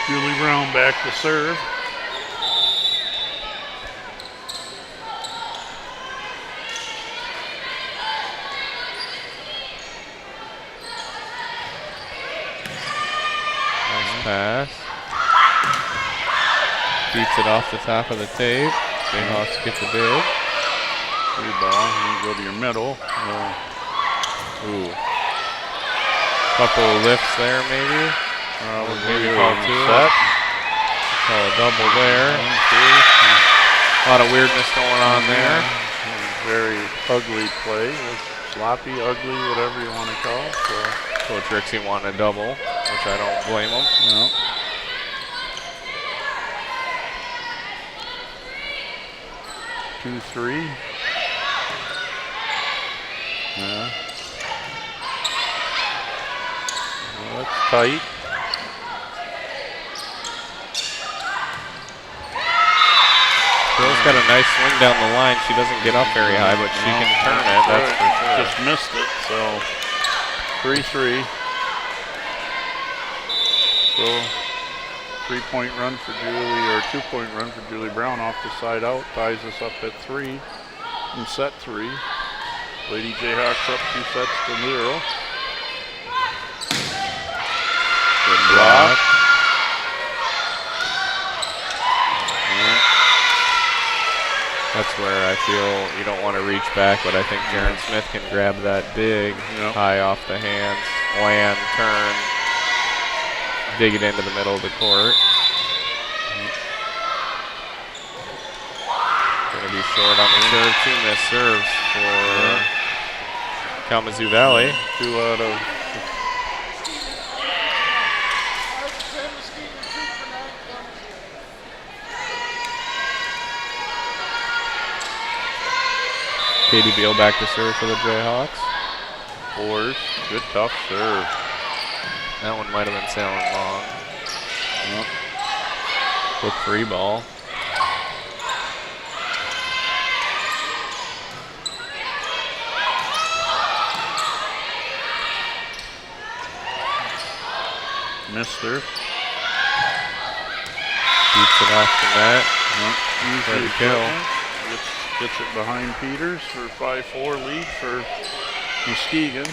Julie Brown back to serve.
Nice pass. Beats it off the top of the tape. Jayhawks get the dig.
Free ball. You go to your middle.
Ooh. Couple of lifts there, maybe. Maybe call two.
Set.
Call a double there. A lot of weirdness going on there.
Very ugly play. Sloppy, ugly, whatever you want to call it. So.
Coach Rixey wanted a double, which I don't blame him.
No. Two, 3. Yeah. Well, that's tight.
Bill's got a nice swing down the line. She doesn't get up very high, but she can turn it, that's for sure.
Just missed it, so 3-3. So 3-point run for Julie, or 2-point run for Julie Brown off the side out, ties us up at 3 in set 3. Lady Jayhawks up 2-0. Good block.
That's where I feel you don't want to reach back, but I think Jaren Smith can grab that dig high off the hands, land, turn, dig it into the middle of the court. Going to be short on the serve. 2 missed serves for Kalamazoo Valley.
2 out of
Katie Beal back to serve for the Jayhawks.
4s. Good tough serve.
That one might have been sailing long.
Yep.
Quick free ball.
Missed her.
Beats it off the net.
Usually
kill.
Gets it behind Peters for 5-4 lead for Muskegon.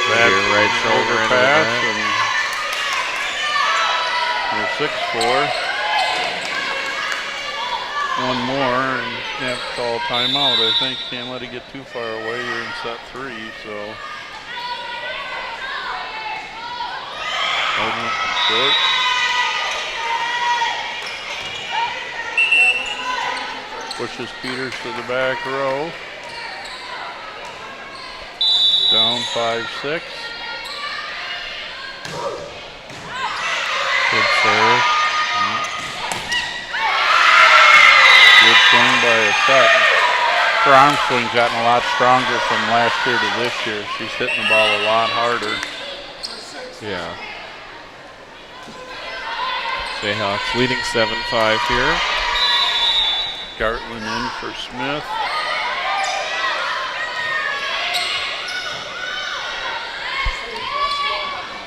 Back
right shoulder into
pass
the
and 6-4. One more and you have to call timeout. I think can't let it get too far away. You're in set 3, so short. Pushes Peters to the back row. Down 5-6.
Good serve.
set. Her arm swing's gotten a lot stronger from last year to this year. She's hitting the ball a lot harder.
Yeah. Jayhawks leading 7-5 here.
Gartland in for Smith.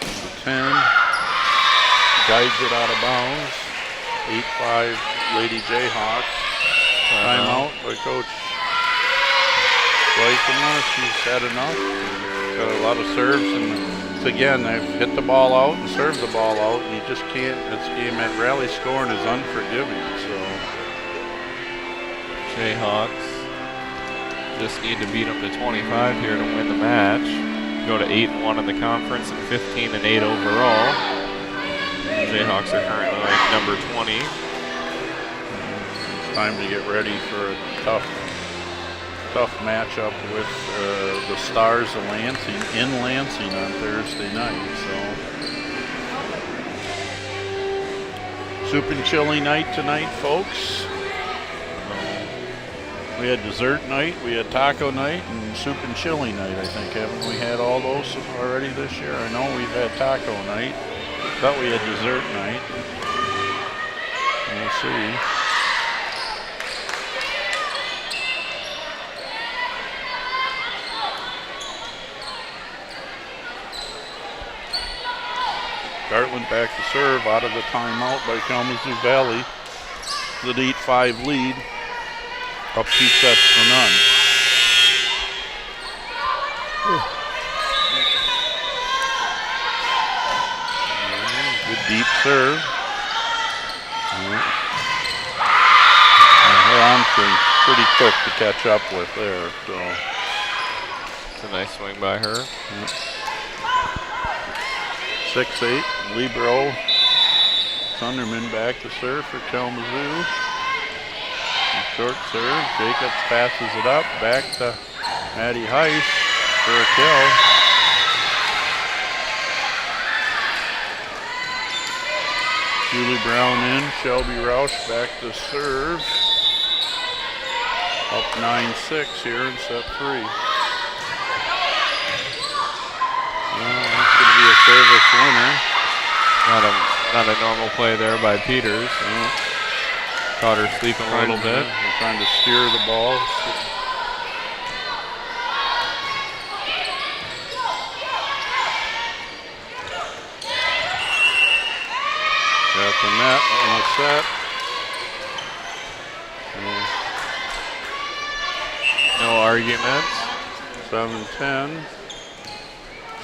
The 10. Guides it out of bounds. 8-5 Lady Jayhawks. Timeout by Coach Blakemore. She's had enough. Got a lot of serves, and again, they've hit the ball out and served the ball out, and you just can't. This game at rally scoring is unforgiving. So
Jayhawks just need to beat them to 25 here to win the match. Go to 8-1 in the conference and 15-8 overall. Jayhawks are currently ranked number 20.
It's time to get ready for a tough matchup with the Stars of Lansing in Lansing on Thursday night. So, soup and chili night tonight, folks. We had dessert night, we had taco night, and soup and chili night, I think. Haven't we had all those already this year? I know we've had taco night. Thought we had dessert night. We'll see. Gartland back to serve out of the timeout by Kalamazoo Valley. With an 8-5 lead. Up 2 sets to none. Good deep serve. Her arm swing's pretty quick to catch up with there. So
It's a nice swing by her.
6-8 libero. Thunderman back to serve for Kalamazoo. Short serve. Jacobs passes it up. Back to Maddie Heiss for a kill. Julie Brown in. Shelby Roush back to serve. Up 9-6 here in set 3. Well, that's going to be a service winner.
Not a normal play there by Peters. Caught her sleeping a little bit.
Trying to steer the ball. Got the net on the set.
No arguments.
7-10.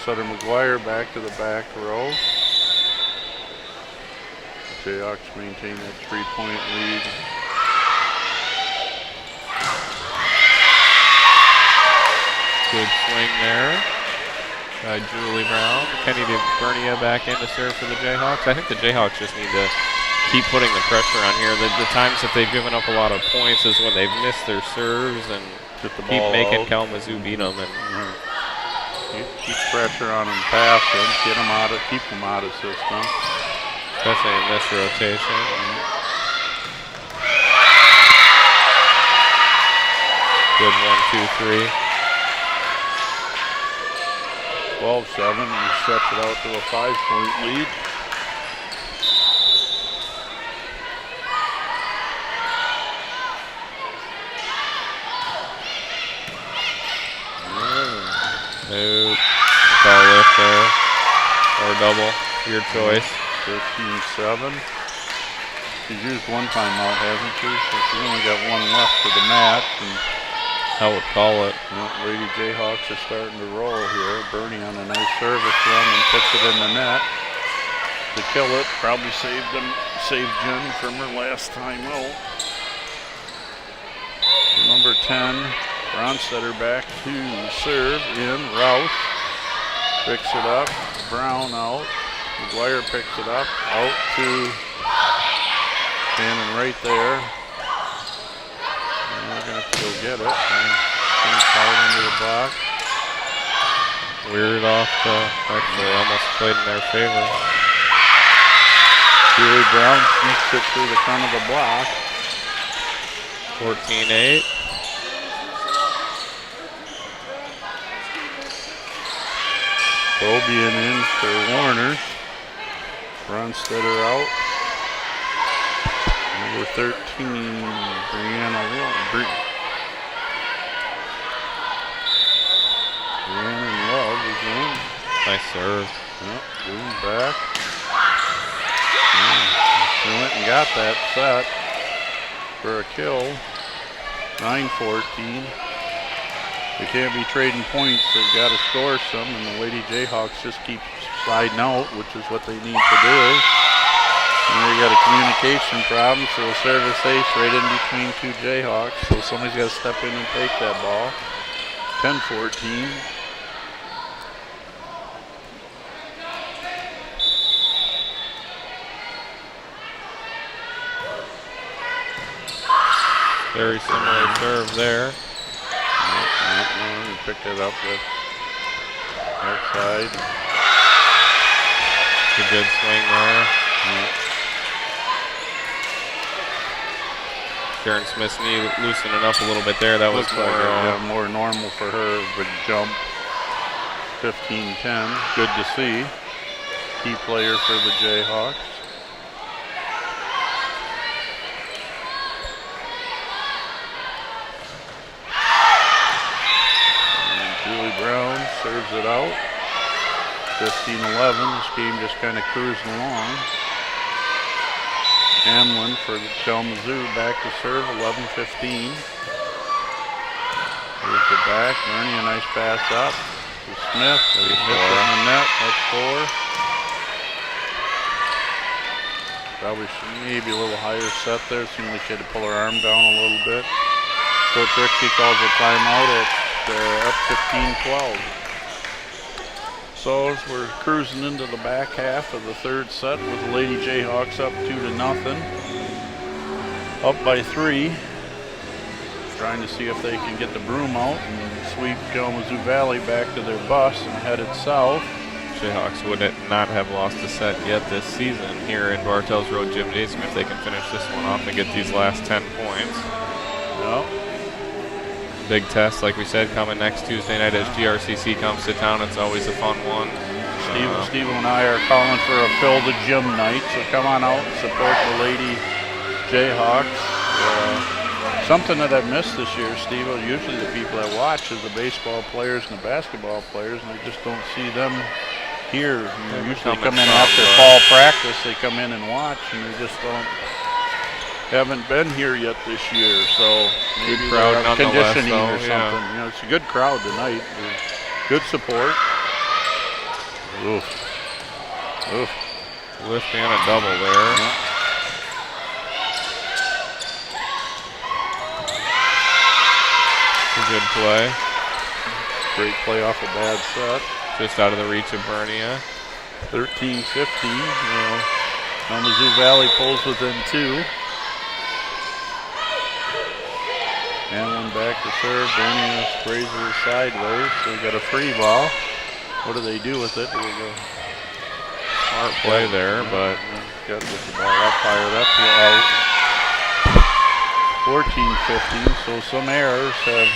Sutter McGuire back to the back row. Jayhawks maintain that 3-point lead.
Good swing there by Julie Brown. Kenny DeBernia back in to serve for the Jayhawks. I think the Jayhawks just need to keep putting the pressure on here. The times that they've given up a lot of points is when they've missed their serves and keep making Kalamazoo beat them. And
keep pressure on them, pass them, keep them out of system.
Especially in this rotation. Good 1-2-3.
12-7 and stretch it out to a 5-point lead.
Nope. Ball lift there. Or double. Your choice.
13-7. She's used one timeout, hasn't she? So she's only got one left for the match. And
I would call it.
Lady Jayhawks are starting to roll here. Bernie on a nice service run and puts it in the net to kill it. Probably saved Jen from her last timeout. Number 10, Ronstetter back to serve in. Routh picks it up. Brown out. McGuire picks it up. Out to standing right there. And we're going to have to go get it. And foul into the box.
Weird off the, actually almost played in their favor.
Julie Brown sneaks it through the front of the block.
14-8.
Bobian in for Warner. Ronstetter out. Number 13, Brianna Love is in.
Nice serve.
Yep, Boom back. She went and got that set for a kill. 9-14. They can't be trading points. They've got to score some, and the Lady Jayhawks just keep sliding out, which is what they need to do. And they got a communication problem, so a service ace right in between two Jayhawks. So somebody's got to step in and take that ball. 10-14.
Very similar serve there.
He picked it up with outside.
A good swing there.
Yep.
Sharon Smith's knee loosening up a little bit there. That was
more normal for her. Big jump. 15-10. Good to see. Key player for the Jayhawks. Brown serves it out. 15-11. This game just kind of cruising along. Hamlin for the Kalamazoo back to serve. 11-15. Here's the back. Ernie, a nice pass up to Smith. He hits it in the net. That's 4. Probably should maybe a little higher set there. Seemed like she had to pull her arm down a little bit. Coach Rixey calls a timeout at up 15-12. So as we're cruising into the back half of the third set with the Lady Jayhawks up 2-0. Up by 3. Trying to see if they can get the broom out and sweep Kalamazoo Valley back to their bus and headed south.
Jayhawks would not have lost a set yet this season here in Bartels Road Gymnasium if they can finish this one off and get these last 10 points.
No.
Big test, like we said, coming next Tuesday night as GRCC comes to town. It's always a fun one.
Steve and I are calling for a Fill the Gym night, so come on out and support the Lady Jayhawks. Something that I've missed this year, Steve, usually the people I watch is the baseball players and the basketball players, and I just don't see them here. They usually come in after fall practice, they come in and watch, and they just haven't been here yet this year, so maybe
crowd
they're conditioning
though,
or something.
yeah.
You know, it's a good crowd tonight. Good support. Oof.
Lift and a double there.
Yeah.
A good play.
Great play off a bad set.
Just out of the reach of Bernia.
13-15. Kalamazoo Valley pulls within 2. Hamlin back to serve. Bernia sprays her sideways. So we got a free ball. What do they do with it? We'll go.
Smart play there, but
got to get the ball up higher. That's out. 14-15. So some errors have.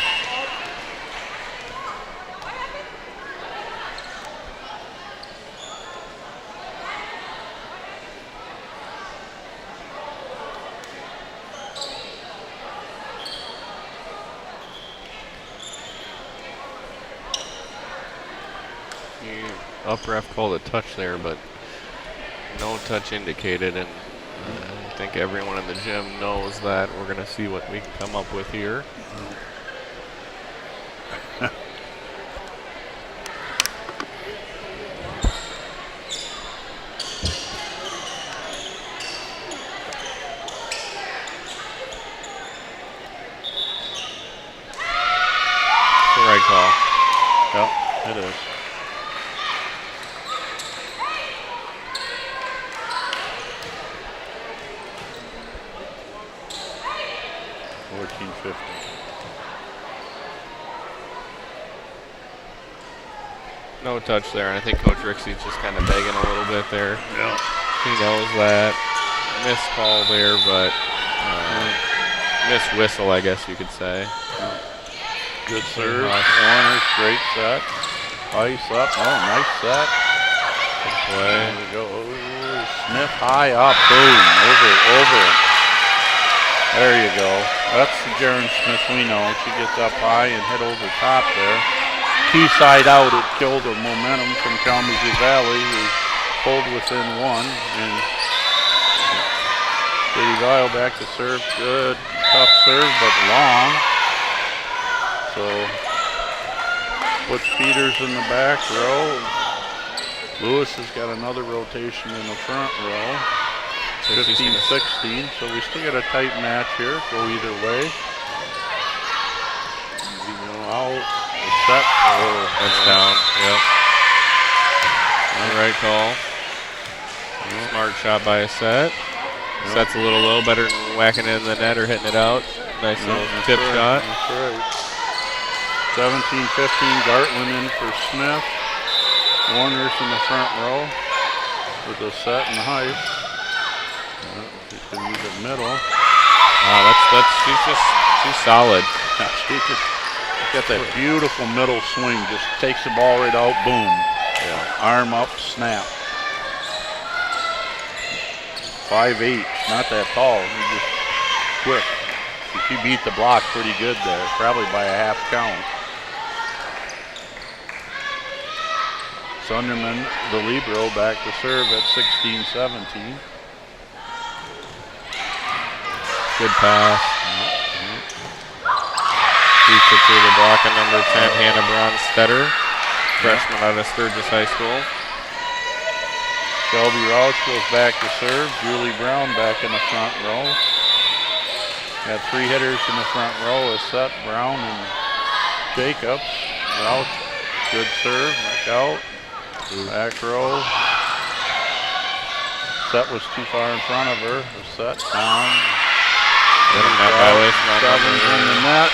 up ref called a touch there, but no touch indicated, and I think everyone in the gym knows that. We're going to see what we can come up with here. It's the right call.
Yep, it is.
No touch there, and I think Coach Rixey's just kind of begging a little bit there.
Yeah.
He knows that. Missed call there, but Miss whistle, I guess you could say.
Good serve. Warner's great set. Ice up. Oh, nice set.
Good play.
There we go. Ooh, Smith high up. Boom. Over. There you go. That's the Jaren Smith we know. She gets up high and hit over top there. Key side out. It killed the momentum from Kalamazoo Valley, who pulled within one. And Katie Vile back to serve. Good. Tough serve, but long. So puts Peters in the back row. Lewis has got another rotation in the front row. 15-16, so we still got a tight match here. Go either way. Out. The set. Oh,
That's down. Yep. All right call. Smart shot by a set. Set's a little low, better than whacking it in the net or hitting it out. Nice little tip shot.
That's right. 17-15, Gartland in for Smith. Warner's in the front row with a set and heist. She's going to use it middle.
Wow, she's solid.
She just got that beautiful middle swing. Just takes the ball right out, boom. Yeah. Arm up, snap. 5'8", not that tall. He's just quick. She beat the block pretty good there, probably by a half count. Sunderman, the libero, back to serve at 16-17.
Good pass. Keeps it through the block of number 10, Hannah Bronstetter, freshman out of Sturgis High School.
Shelby Roush goes back to serve. Julie Brown back in the front row. Got three hitters in the front row: Set, Brown, and Jacobs. Roush, good serve, back out. Back row. Set was too far in front of her. Set down.
Net violation on
Sevens in the
number.
net.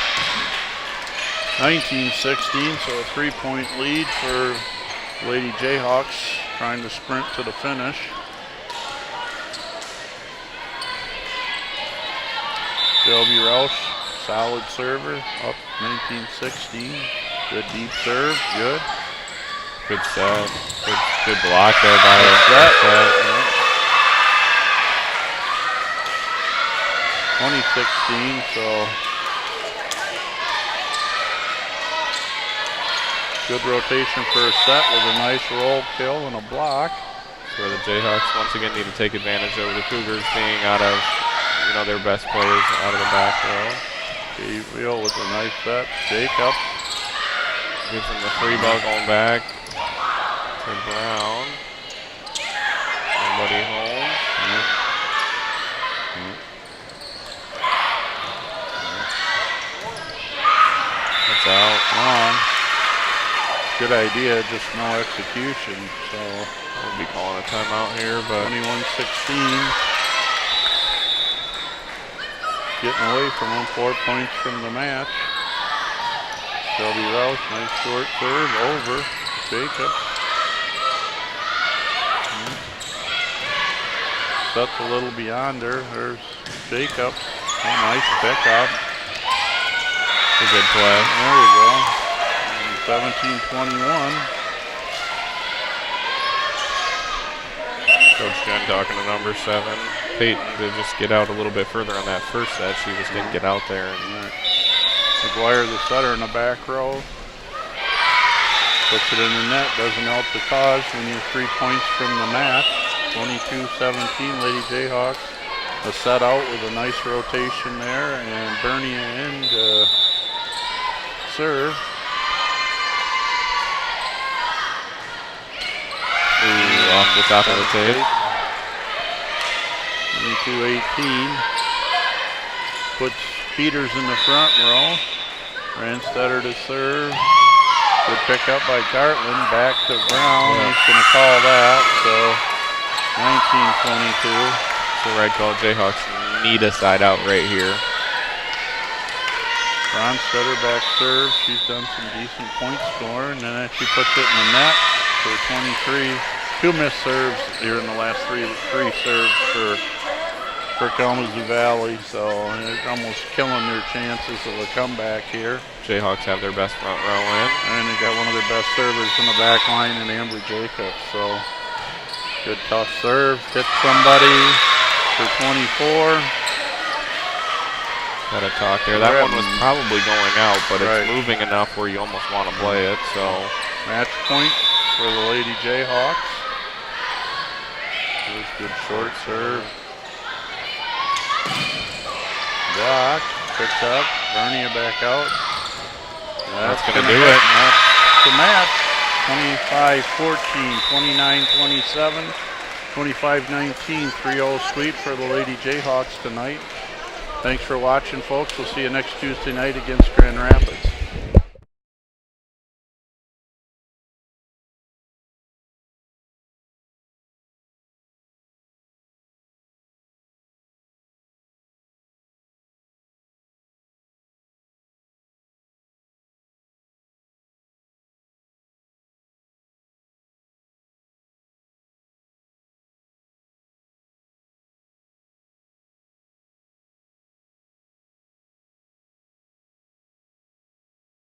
19-16, so a 3-point lead for Lady Jayhawks, trying to sprint to the finish. Shelby Roush, solid server, up 19-16. Good deep serve, good.
Good set. Good block there by
Set.
her.
2016, so good rotation for a set with a nice roll kill and a block.
Where the Jayhawks once again need to take advantage over the Cougars being out of, their best players out of the back row.
Gabriel with a nice set. Jacob
gives him the free ball going back to Brown. Nobody home. That's out.
Long. Good idea, just no execution. So
we'll be calling a timeout here, but
21-16. Getting away from them, 4 points from the match. Shelby Roush, nice short serve, over. Jacobs. Set's a little beyond her. There's Jacobs. Oh, nice pickup.
a good play.
There you go. 17-21.
Coach Jen talking to number 7, Peyton, to just get out a little bit further on that first set. She just didn't get out there. And
McGuire, the setter, in the back row. Puts it in the net. Doesn't help the cause when you're 3 points from the match. 22-17, Lady Jayhawks. A set out with a nice rotation there, and Bernie in to serve.
ooh, off the top of the tape.
22-18. Puts Peters in the front row. Ranstetter to serve. Good pickup by Gartland. Back to Brown.
Yeah.
He's going to call that. So 19-22.
It's the right call. Jayhawks need a side out right here.
Ranstetter back serve. She's done some decent point scoring. And then she puts it in the net for 23. 2 missed serves here in the last three serves for for Kalamazoo Valley, so they're almost killing their chances of a comeback here.
Jayhawks have their best front row in.
And they got one of their best servers in the back line in Amber Jacobs, so good tough serve. Hit somebody for 24.
Got a talk there. That one was probably going out, but
Right.
it's moving enough where you almost want to play it. So
Match point for the Lady Jayhawks. It was good short serve. Block, picked up, Vernia back out.
That's gonna
gonna
do
hit,
it.
and that's the match. 25-14, 29-27, 25-19, 3-0 sweep for the Lady Jayhawks tonight. Thanks for watching, folks. We'll see you next Tuesday night against Grand Rapids.